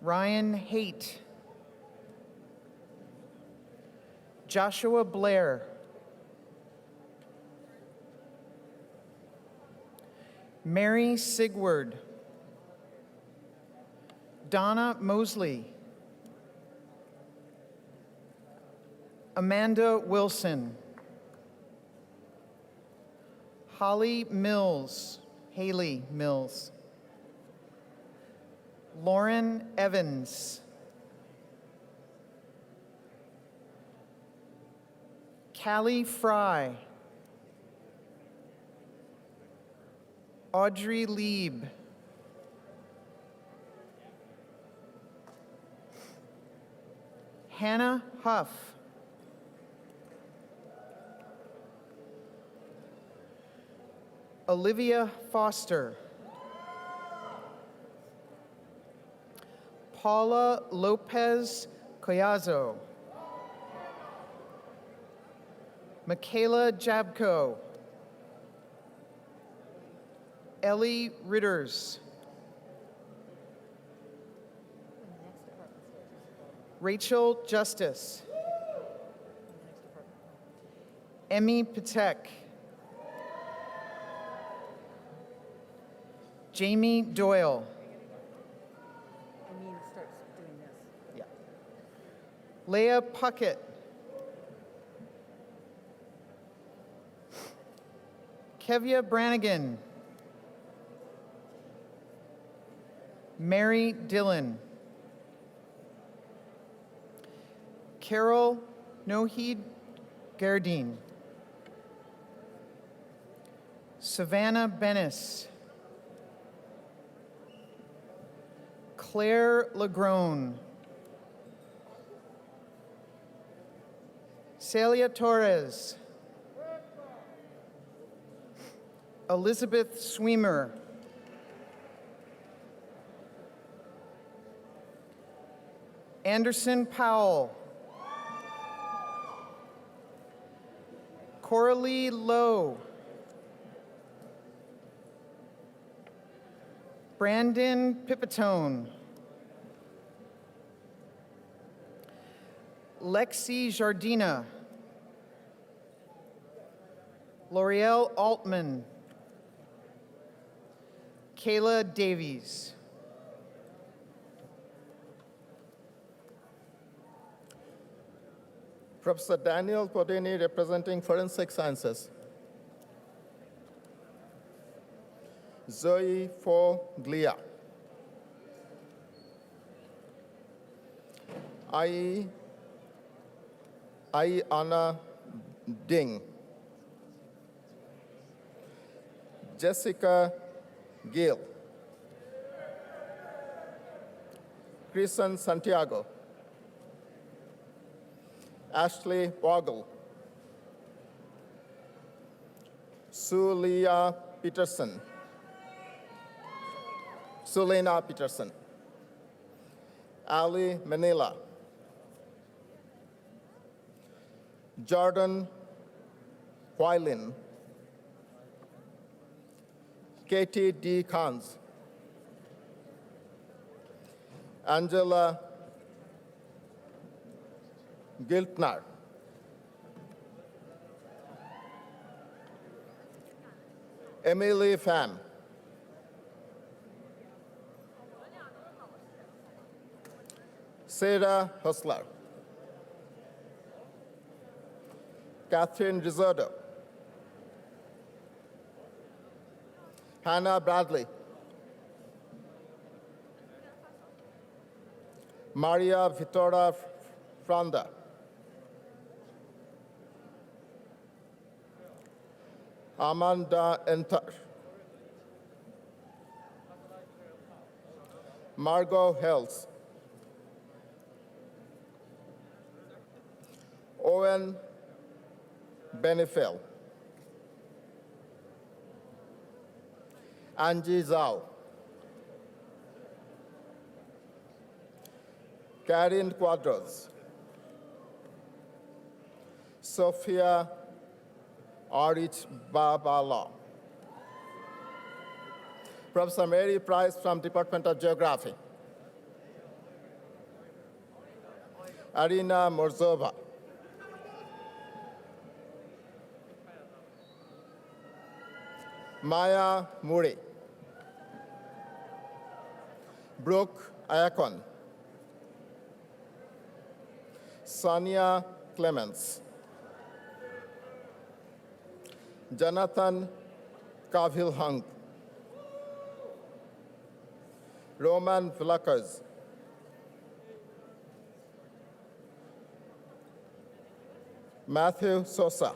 Ryan Haight. Joshua Blair. Mary Sigward. Donna Mosley. Amanda Wilson. Haley Mills. Lauren Evans. Callie Fry. Audrey Lieb. Hannah Huff. Olivia Foster. Paula Lopez Collazo. Michaela Jabko. Ellie Ritters. Rachel Justice. Emmy Patek. Jamie Doyle. Yeah. Leah Puckett. Kevia Brannigan. Mary Dillon. Carol Noheed Gardine. Savannah Bennis. Claire Lagrone. Celia Torres. Elizabeth Sweemer. Anderson Powell. Coralie Lowe. Brandon Pipitone. Lexi Jardina. L'Oreal Altman. Kayla Davies. Professor Daniel Podeni, representing Forensic Sciences. Zoe Foglia. Ai Anna Ding. Jessica Gill. Kristen Santiago, Ashley Bogle, Sulena Peterson, Ali Manila, Jordan Huailin, Katie D. Kans, Angela Giltner, Emily Pham, Sarah Hustler, Catherine Risotto, Hannah Bradley, Maria Vitora Franda, Amanda Enter, Margot Hells, Owen Benefel, Angie Zhao, Karen Quadros, Sophia Arich Babala, Professor Mary Price from Department of Geography, Arina Morzova, Maya Muri, Brooke Ayakon, Sonia Clements, Jonathan Cavill-Hung, Roman Vlakers, Matthew Sosa,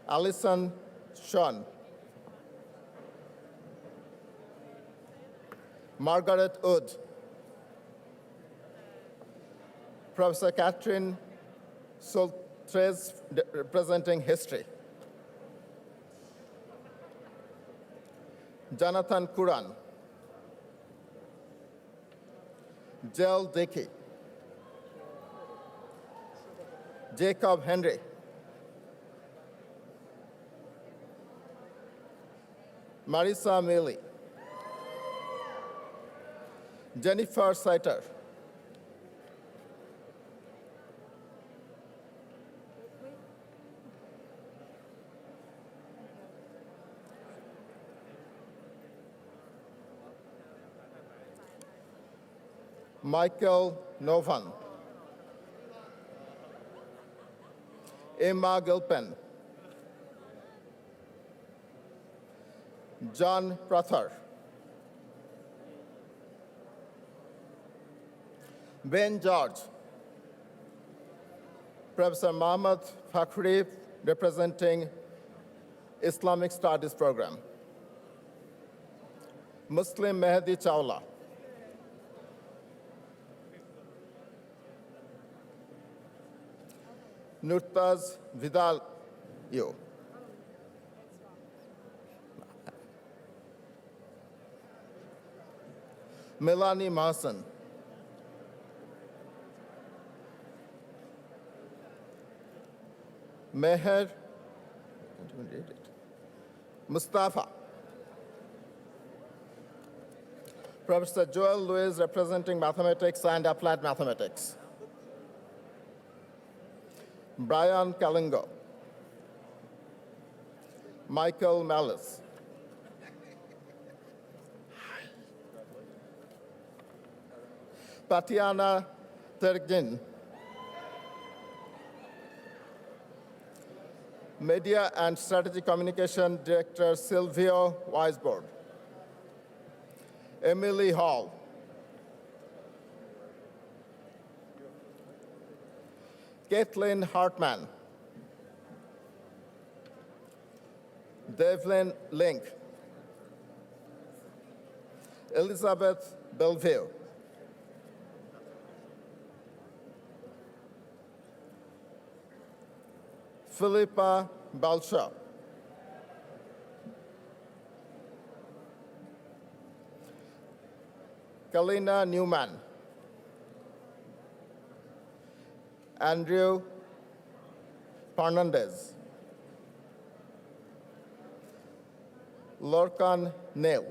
Alison Sean, Margaret Wood, Professor Catherine Soltres, representing history, Jonathan Kuran, Jill Dickey, Jacob Henry, Marisa Milley, Jennifer Saiter, Michael Novan, Emma Gilpin, John Prathar, Ben George, Professor Mohammad Fakhri, representing Islamic Studies Program, Muslim Mehdi Chawla, Nurtaz Vidal, you. Melanie Marson, Meher, Mustafa, Professor Joel Lewis, representing mathematics and applied mathematics, Brian Kalingo, Michael Malice, Tatiana Tergin, Media and Strategy Communication Director Silvio Weisbord, Emily Hall, Caitlin Hartman, Devlin Link, Elizabeth Bellevue. Philippa Balshaw. Kalina Newman. Andrew Fernandez. Lorcan Neil.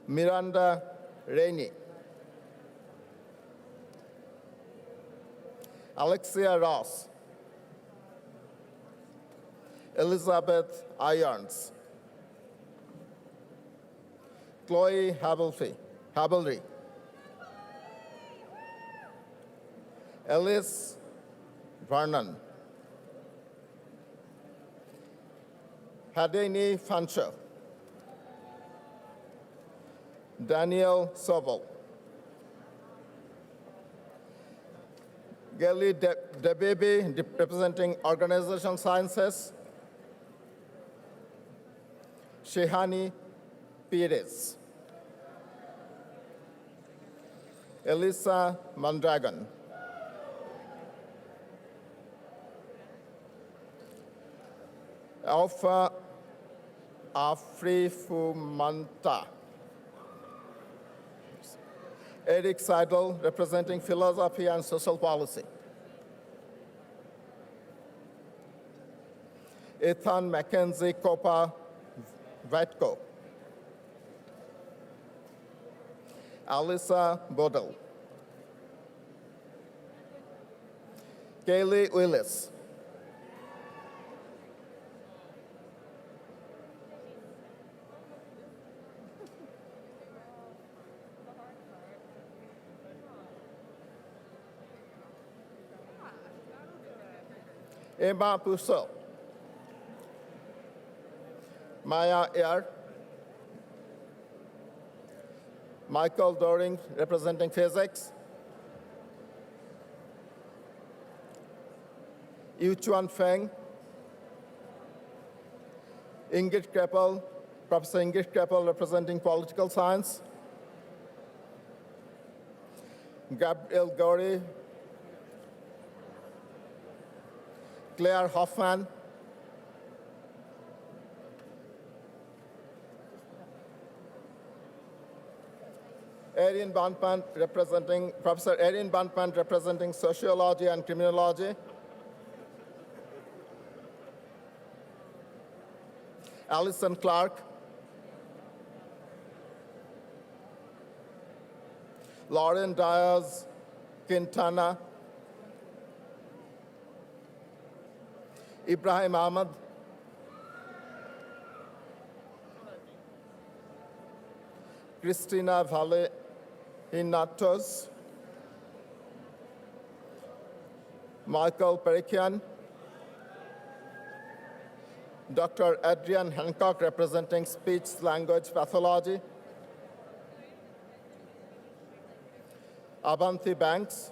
Miranda Rainey. Alexia Ross. Elizabeth Irons. Chloe Havelry. Alice Vernon. Hadeni Fancher. Daniel Sobel. Gelly DeBaby, representing Organizational Sciences. Shehani Perez. Elisa Mondragon. Alpha Afrifumanta. Eric Seidel, representing Philosophy and Social Policy. Ethan Mackenzie Copa Vatko. Alyssa Bodell. Kaylee Willis. Emma Pusso. Maya Ayer. Michael Doring, representing Physics. Yuchuan Feng. Ingrid Kreppel, Professor Ingrid Kreppel, representing Political Science. Gabriel Gori. Claire Hoffman. Erin Bonpant, representing Professor Erin Bonpant, representing Sociology and Criminology. Alison Clark. Lauren Diaz Quintana. Ibrahim Ahmed. Christina Valle Hinatos. Michael Perikian. Dr. Adrian Hancock, representing Speech-Language Pathology. Avanti Banks.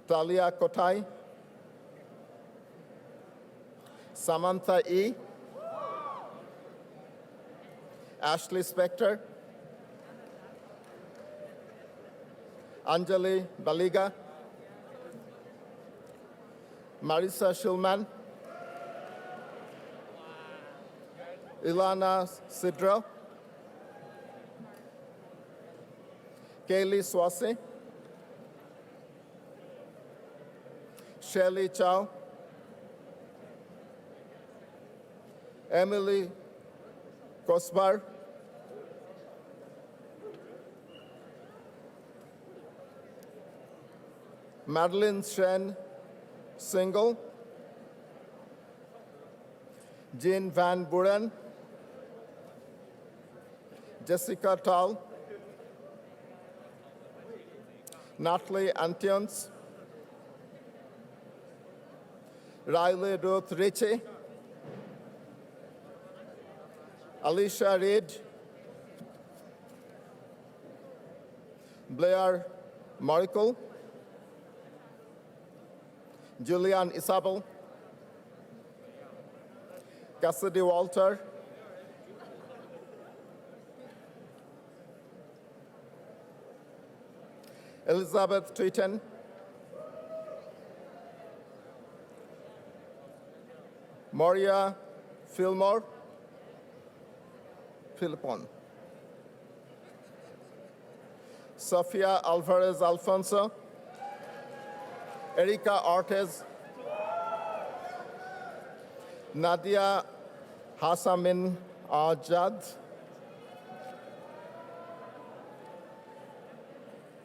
Talia Kotai. Samantha E. Ashley Spector. Anjali Baliga. Marisa Schulman. Ilana Sidro. Kaylee Swasey. Shelley Chow. Emily Kosbar. Madeline Shen Single. Jean Van Buren. Jessica Tall. Natalie Antions. Riley Ruth Ritchie. Alicia Reed. Blair Moricle. Julian Isabel. Cassidy Walter, Elizabeth Tweeton, Maria Fillmore, Philippon, Sofia Alvarez Alfonso, Erika Ortiz, Nadia Hassamin Ajad,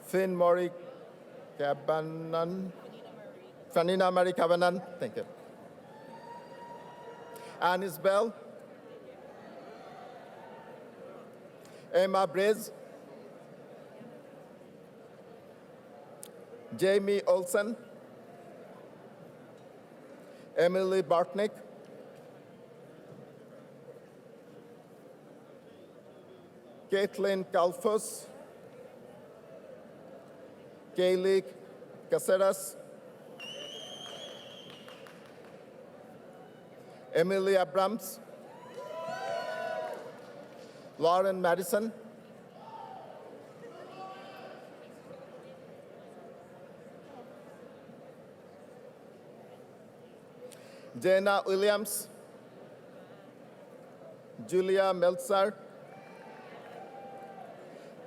Finn Mori Cabanan, Fanina Marie Cabanan, thank you. Anis Bell, Emma Briz, Jamie Olsen, Emily Bartnick, Caitlin Kalfus, Kaylee Caceres, Emily Abrams, Lauren Madison, Jana Williams, Julia Meltzer,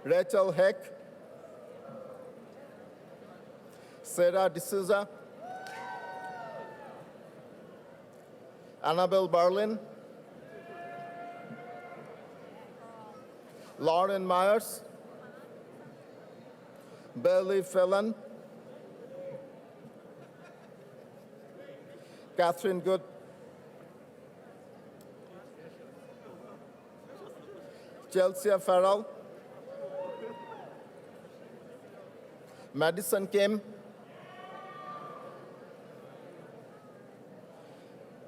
Rachel Heck, Sarah D'Souza, Annabelle Berlin, Lauren Myers, Bailey Fallon, Catherine Good, Chelsea Farrell, Madison Kim,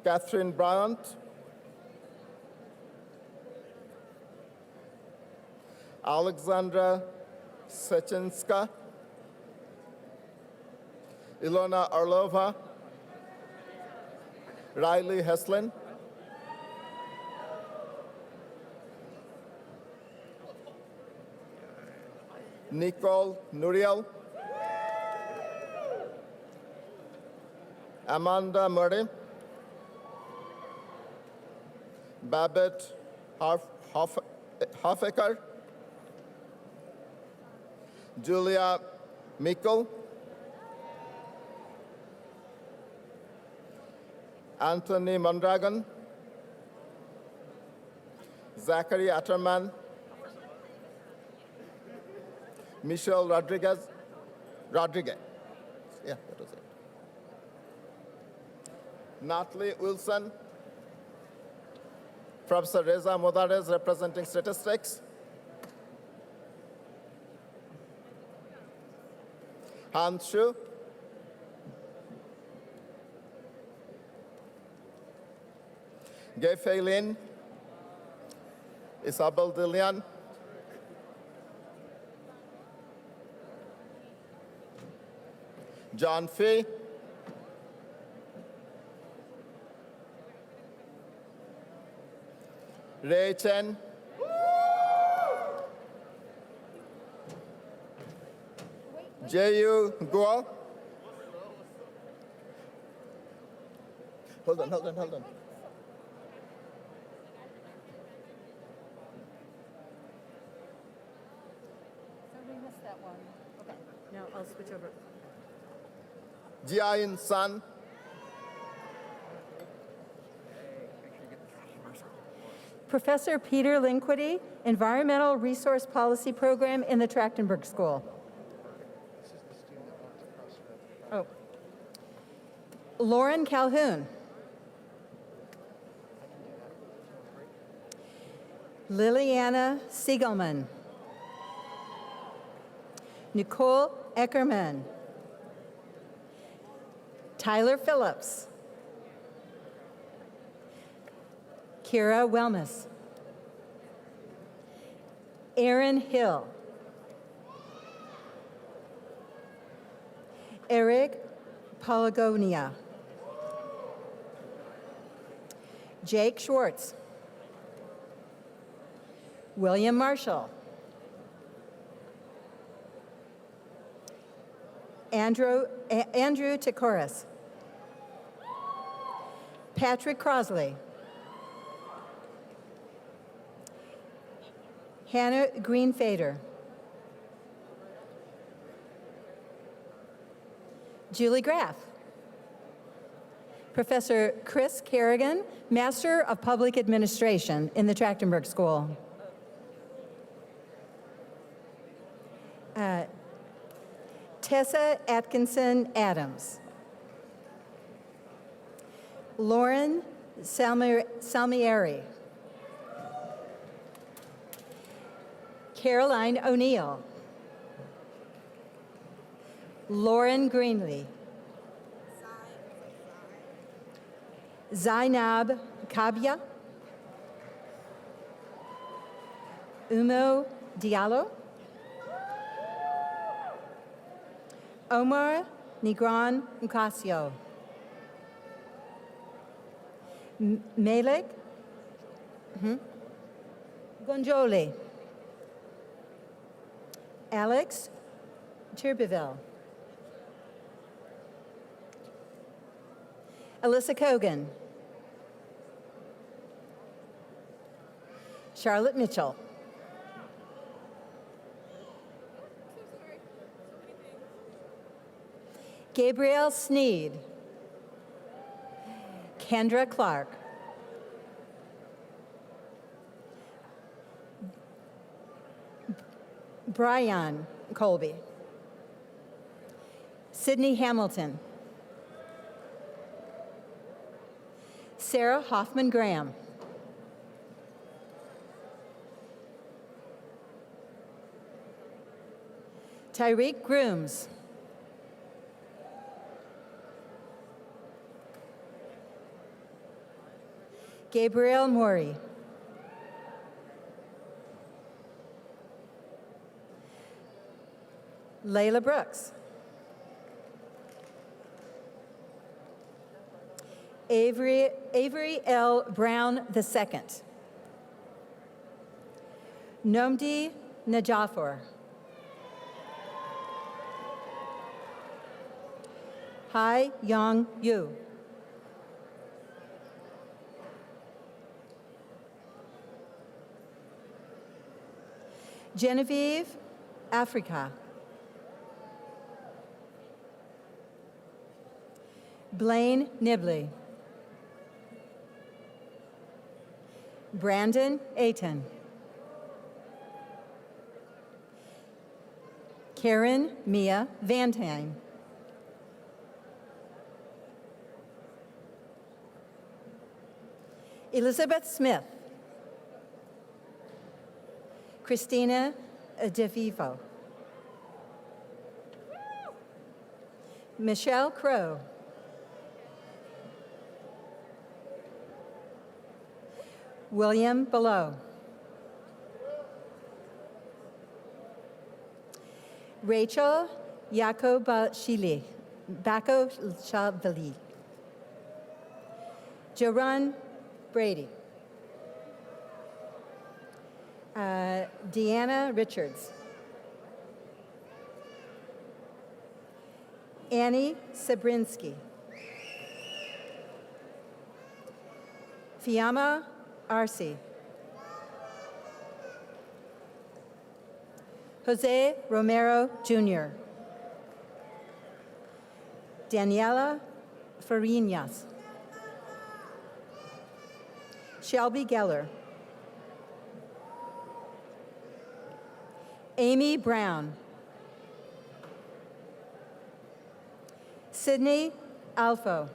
Catherine Bryant, Alexandra Sechenska, Ilona Orlova, Riley Heslin, Nicole Nuriel, Amanda Murray, Babette Hofecker, Julia Mikkel, Anthony Mondragon, Zachary Atterman, Michelle Rodriguez, yeah, that was it. Natalie Wilson, Professor Reza Modarez representing statistics, Hans Shu, Gay Fei Lin, Isabel Dilian, John Fee, Ray Chen, Jayu Guo. Hold on. No, I'll switch over. Jiayin San, Professor Peter Linquity, Environmental Resource Policy Program in the Trachtenberg School. Oh. Lauren Calhoun. Liliana Siegelman. Nicole Eckerman. Tyler Phillips. Kira Wellness. Aaron Hill. Eric Palagonia. Jake Schwartz. William Marshall. Andrew Tikoris. Patrick Crosley. Hannah Greenfader. Julie Graff. Professor Chris Kerrigan, Master of Public Administration in the Trachtenberg School. Tessa Atkinson Adams. Lauren Salmieri. Caroline O'Neill. Lauren Greenlee. Zainab Kabia. Umo Diallo. Omar Nigran Ncasio. Malik Gonjoli. Alex Turbeville. Alyssa Kogan. Charlotte Mitchell. Gabrielle Sneed. Kendra Clark. Brian Colby. Sydney Hamilton. Sarah Hoffman Graham. Tyreek Grooms. Gabrielle Maury. Layla Brooks. Avery L. Brown II. Nomdi Najafor. Hai Yong Yu. Genevieve Africa. Blaine Nibley. Brandon Ayton. Karen Mia Vantine. Elizabeth Smith. Christina DeVivo. Michelle Crow. William Below. Rachel Yakobashvili. Bakoshavili. Jaron Brady. Deanna Richards. Annie Sabrinsky. Fiamma Arce. Jose Romero Jr. Daniela Farinas. Shelby Geller. Amy Brown. Sydney Alfo.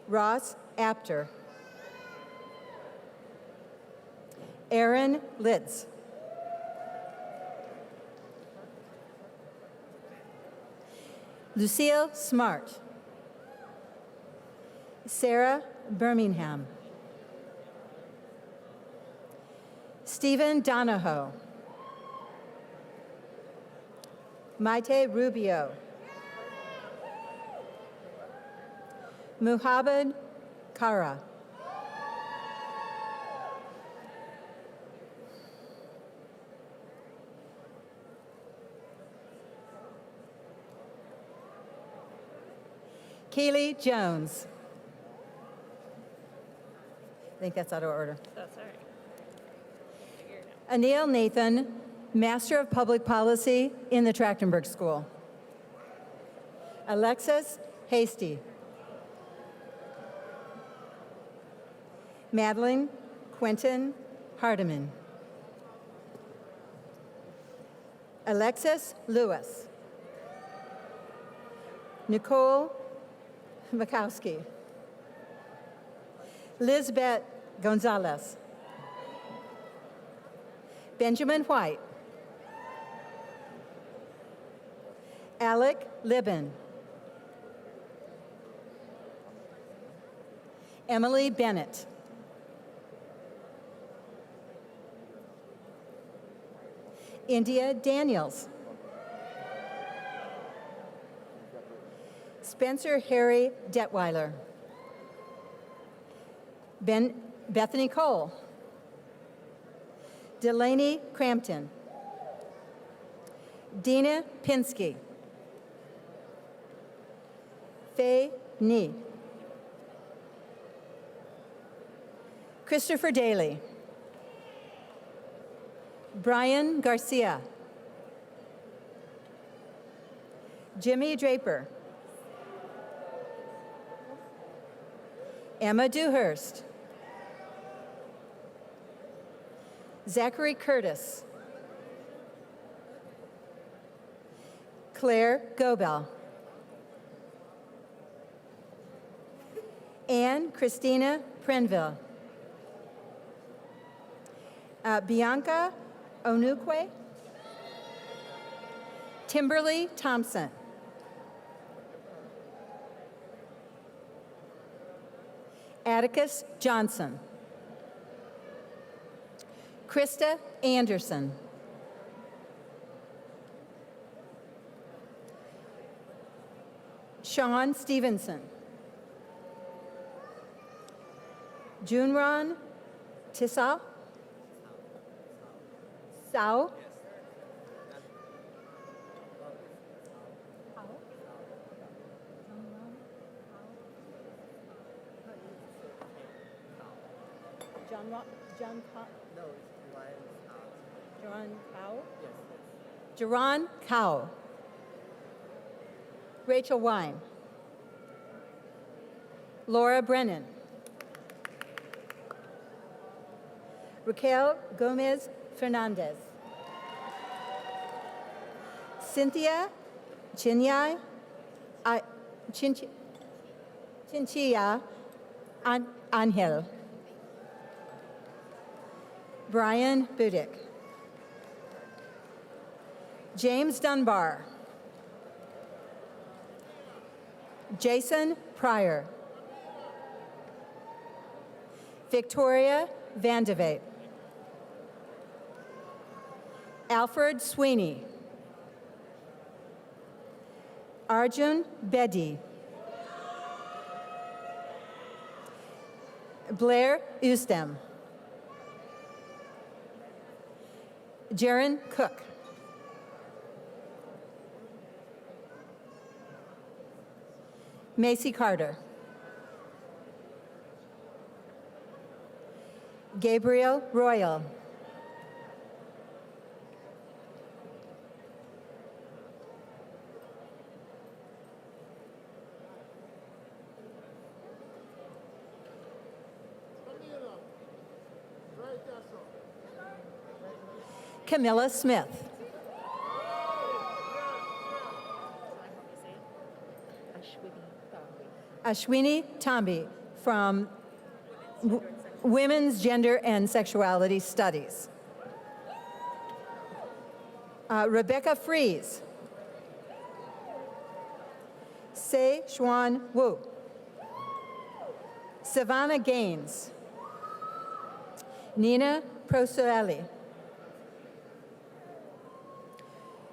Ross Apter. Aaron Litz. Lucille Smart. Sarah Birmingham. Stephen Donahoe. Maite Rubio. Muhammad Kara. Keely Jones. I think that's out of order. That's all right. Anil Nathan, Master of Public Policy in the Trachtenberg School. Alexis Hasty. Madeline Quentin Hardiman. Alexis Lewis. Nicole Makowski. Lizbeth Gonzalez. Benjamin White. Alec Libin. Emily Bennett. India Daniels. Spencer Harry Detweiler. Bethany Cole. Delaney Crampton. Dina Pinsky. Faye Nee. Christopher Daly. Brian Garcia. Jimmy Draper. Emma Dewhurst. Zachary Curtis. Claire Gobel. Anne Christina Prenville. Bianca Onukwe. Timberly Thompson. Atticus Johnson. Krista Anderson. Sean Stevenson. Junron Tissau. Sao. Jaron Cow. Rachel Wine. Laura Brennan. Raquel Gomez Fernandez. Cynthia Chinchilla Angel. Brian Budick. James Dunbar. Jason Pryor. Victoria Vandevate. Alfred Sweeney. Arjun Bedi. Blair Ustem. Jaron Cook. Macy Carter. Gabriel Royal. Camilla Smith. Ashwini Tambi from Women's Gender and Sexuality Studies. Rebecca Fries. Se Xuan Wu. Savannah Gaines. Nina Prosueli.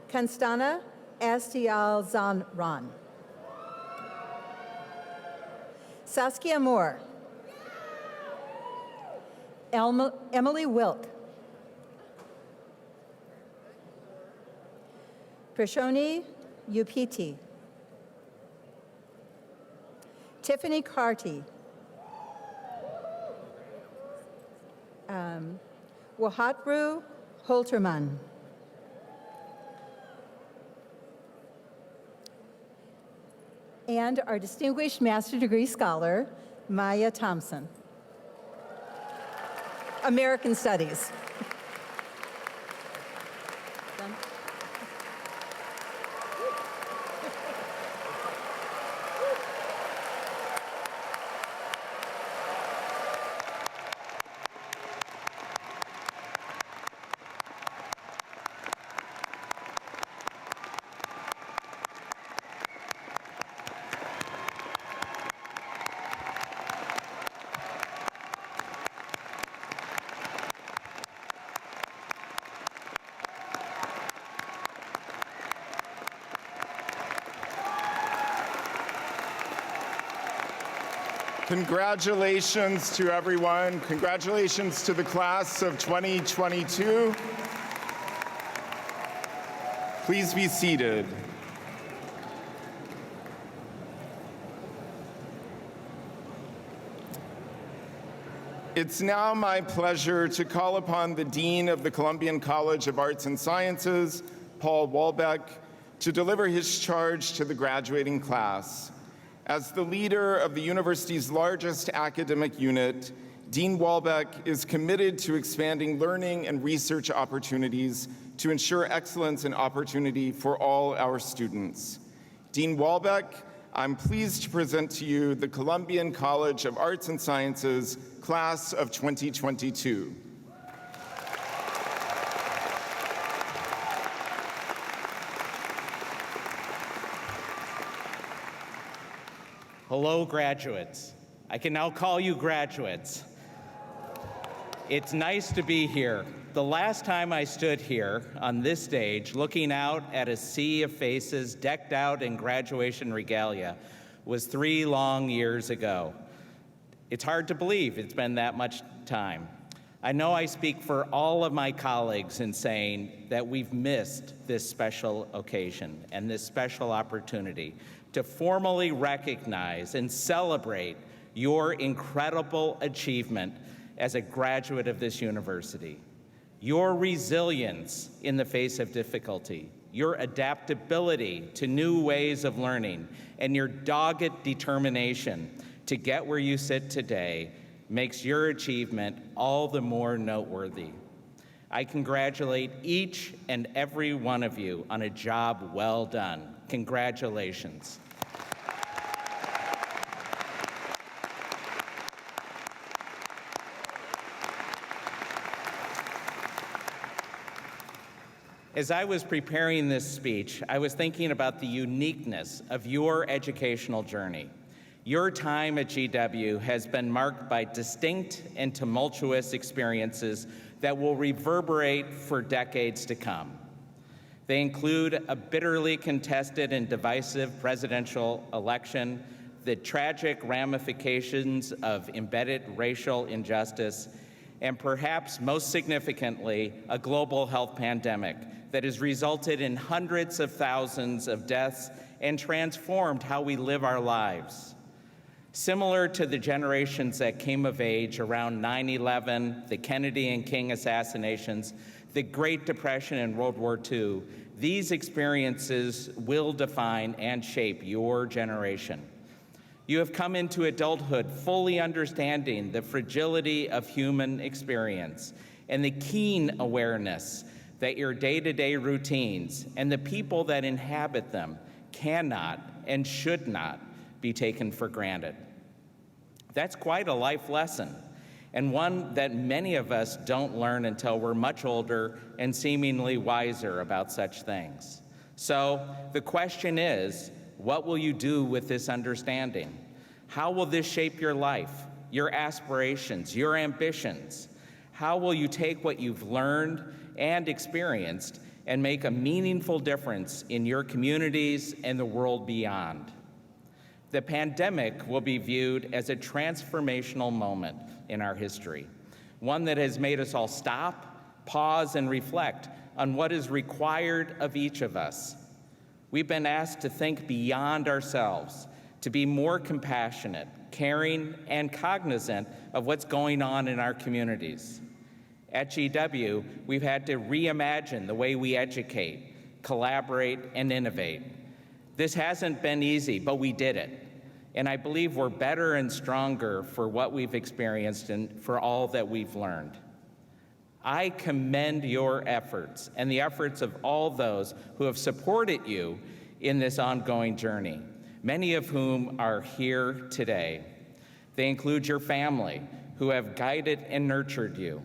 Constana Astialzanran. Saskia Moore. Emily Wilk. Prashoni Upiti. Tiffany Carty. Wahatru Holterman. And our distinguished master's degree scholar, Maya Thompson. American Studies. Congratulations to everyone. Congratulations to the class of 2022. Please be seated. It's now my pleasure to call upon the Dean of the Columbian College of Arts and Sciences, Paul Walbeck, to deliver his charge to the graduating class. As the leader of the university's largest academic unit, Dean Walbeck is committed to expanding learning and research opportunities to ensure excellence and opportunity for all our students. Dean Walbeck, I'm pleased to present to you the Columbian College of Arts and Sciences class of 2022. Hello, graduates. I can now call you graduates. It's nice to be here. The last time I stood here on this stage, looking out at a sea of faces decked out in graduation regalia, was 3 long years ago. It's hard to believe it's been that much time. I know I speak for all of my colleagues in saying that we've missed this special occasion and this special opportunity to formally recognize and celebrate your incredible achievement as a graduate of this university. Your resilience in the face of difficulty, your adaptability to new ways of learning, and your dogged determination to get where you sit today makes your achievement all the more noteworthy. I congratulate each and every one of you on a job well done. Congratulations. As I was preparing this speech, I was thinking about the uniqueness of your educational journey. Your time at GW has been marked by distinct and tumultuous experiences that will reverberate for decades to come. They include a bitterly contested and divisive presidential election, the tragic ramifications of embedded racial injustice, and perhaps most significantly, a global health pandemic that has resulted in hundreds of thousands of deaths and transformed how we live our lives. Similar to the generations that came of age around 9/11, the Kennedy and King assassinations, the Great Depression and World War II, these experiences will define and shape your generation. You have come into adulthood fully understanding the fragility of human experience and the keen awareness that your day-to-day routines and the people that inhabit them cannot and should not be taken for granted. That's quite a life lesson, and one that many of us don't learn until we're much older and seemingly wiser about such things. So the question is, what will you do with this understanding? How will this shape your life, your aspirations, your ambitions? How will you take what you've learned and experienced and make a meaningful difference in your communities and the world beyond? The pandemic will be viewed as a transformational moment in our history, one that has made us all stop, pause, and reflect on what is required of each of us. We've been asked to think beyond ourselves, to be more compassionate, caring, and cognizant of what's going on in our communities. At GW, we've had to reimagine the way we educate, collaborate, and innovate. This hasn't been easy, but we did it. And I believe we're better and stronger for what we've experienced and for all that we've learned. I commend your efforts and the efforts of all those who have supported you in this ongoing journey, many of whom are here today. They include your family, who have guided and nurtured you,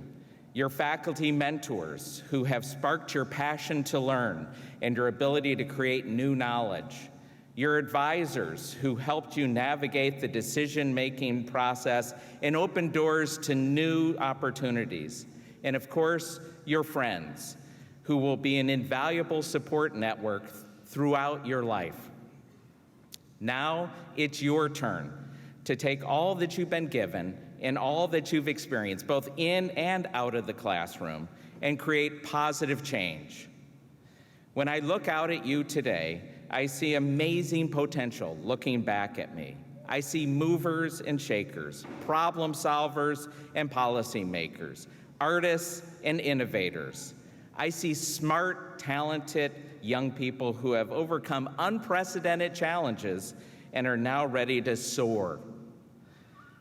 your faculty mentors, who have sparked your passion to learn and your ability to create new knowledge, your advisors, who helped you navigate the decision-making process and open doors to new opportunities, and of course, your friends, who will be an invaluable support network throughout your life. Now it's your turn to take all that you've been given and all that you've experienced, both in and out of the classroom, and create positive change. When I look out at you today, I see amazing potential looking back at me. I see movers and shakers, problem solvers and policymakers, artists and innovators. I see smart, talented young people who have overcome unprecedented challenges and are now ready to soar.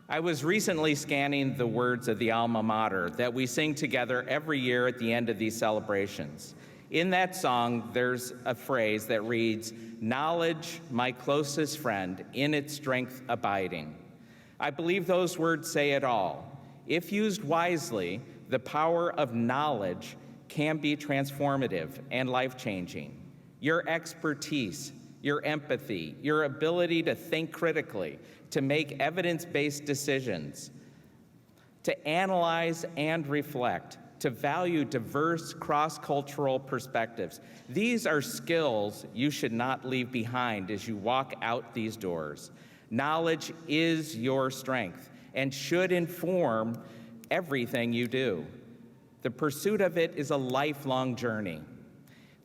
I was recently scanning the words of the alma mater that we sing together every year at the end of these celebrations. In that song, there's a phrase that reads, "Knowledge, my closest friend, in its strength abiding." I believe those words say it all. If used wisely, the power of knowledge can be transformative and life-changing. Your expertise, your empathy, your ability to think critically, to make evidence-based decisions, to analyze and reflect, to value diverse cross-cultural perspectives. These are skills you should not leave behind as you walk out these doors. Knowledge is your strength and should inform everything you do. The pursuit of it is a lifelong journey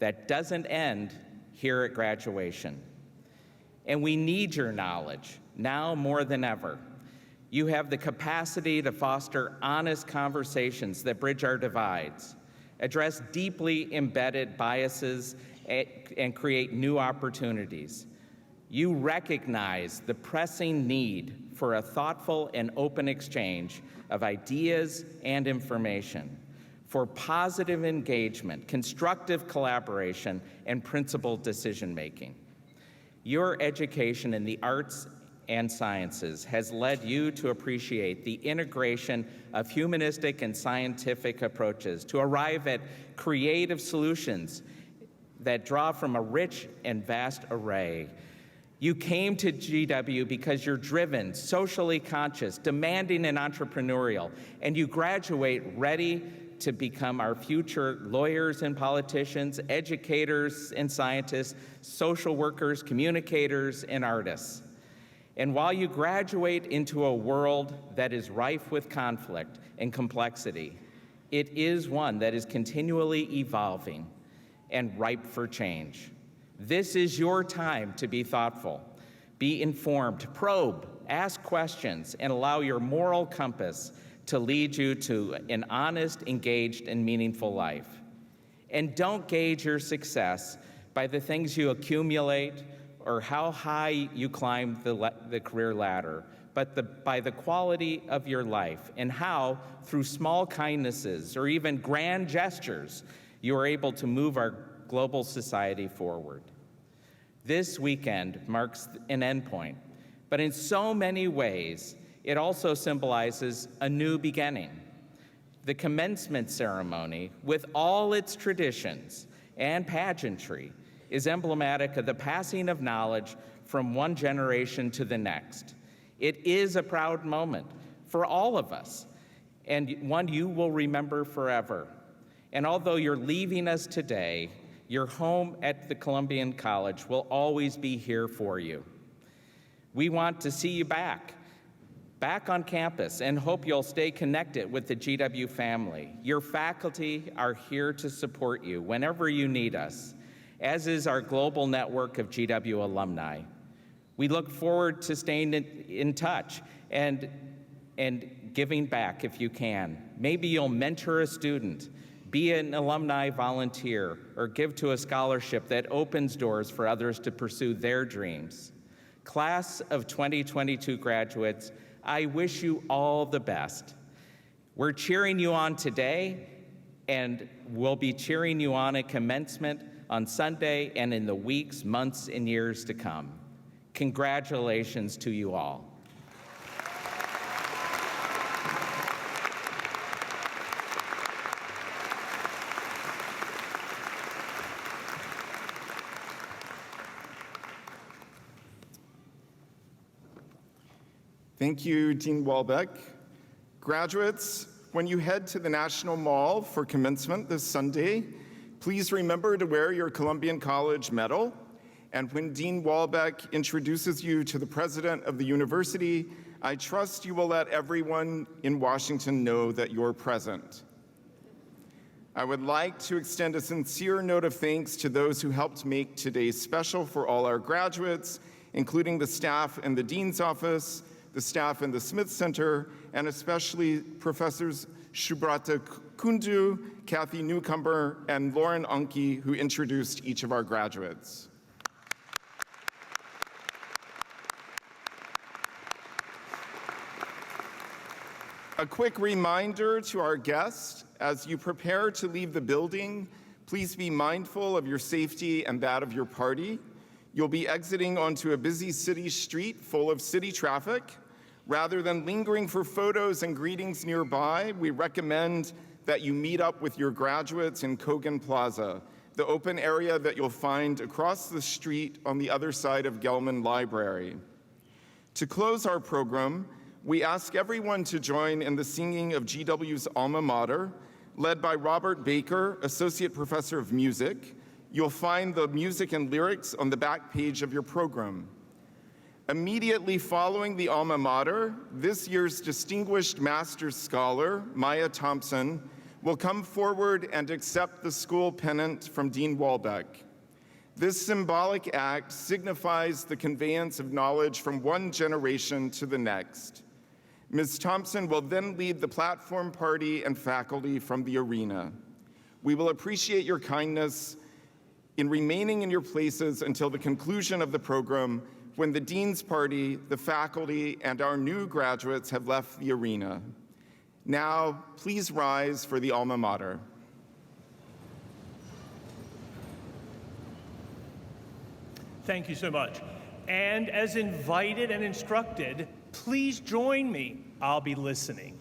that doesn't end here at graduation. And we need your knowledge now more than ever. You have the capacity to foster honest conversations that bridge our divides, address deeply embedded biases, and create new opportunities. You recognize the pressing need for a thoughtful and open exchange of ideas and information, for positive engagement, constructive collaboration, and principled decision-making. Your education in the arts and sciences has led you to appreciate the integration of humanistic and scientific approaches to arrive at creative solutions that draw from a rich and vast array. You came to GW because you're driven, socially conscious, demanding, and entrepreneurial, and you graduate ready to become our future lawyers and politicians, educators and scientists, social workers, communicators, and artists. And while you graduate into a world that is rife with conflict and complexity, it is one that is continually evolving and ripe for change. This is your time to be thoughtful, be informed, probe, ask questions, and allow your moral compass to lead you to an honest, engaged, and meaningful life. And don't gauge your success by the things you accumulate or how high you climb the career ladder, but by the quality of your life and how, through small kindnesses or even grand gestures, you are able to move our global society forward. This weekend marks an endpoint, but in so many ways, it also symbolizes a new beginning. The commencement ceremony, with all its traditions and pageantry, is emblematic of the passing of knowledge from one generation to the next. It is a proud moment for all of us, and one you will remember forever. And although you're leaving us today, your home at the Columbian College will always be here for you. We want to see you back on campus, and hope you'll stay connected with the GW family. Your faculty are here to support you whenever you need us, as is our global network of GW alumni. We look forward to staying in touch and giving back if you can. Maybe you'll mentor a student, be an alumni volunteer, or give to a scholarship that opens doors for others to pursue their dreams. Class of 2022 graduates, I wish you all the best. We're cheering you on today, and we'll be cheering you on at commencement on Sunday and in the weeks, months, and years to come. Congratulations to you all. Thank you, Dean Walbeck. Graduates, when you head to the National Mall for commencement this Sunday, please remember to wear your Columbian College medal. And when Dean Walbeck introduces you to the president of the university, I trust you will let everyone in Washington know that you're present. I would like to extend a sincere note of thanks to those who helped make today special for all our graduates, including the staff in the dean's office, the staff in the Smith Center, and especially Professors Shubrata Kundu, Kathy Newcomer, and Lauren Unke, who introduced each of our graduates. A quick reminder to our guests, as you prepare to leave the building, please be mindful of your safety and that of your party. You'll be exiting onto a busy city street full of city traffic. Rather than lingering for photos and greetings nearby, we recommend that you meet up with your graduates in Kogan Plaza, the open area that you'll find across the street on the other side of Gelman Library. To close our program, we ask everyone to join in the singing of GW's alma mater, led by Robert Baker, Associate Professor of Music. You'll find the music and lyrics on the back page of your program. Immediately following the alma mater, this year's distinguished master's scholar, Maya Thompson, will come forward and accept the school pennant from Dean Walbeck. This symbolic act signifies the conveyance of knowledge from one generation to the next. Ms. Thompson will then lead the platform party and faculty from the arena. We will appreciate your kindness in remaining in your places until the conclusion of the program, when the Dean's Party, the faculty, and our new graduates have left the arena. Now, please rise for the alma mater. Thank you so much. And as invited and instructed, please join me. I'll be listening.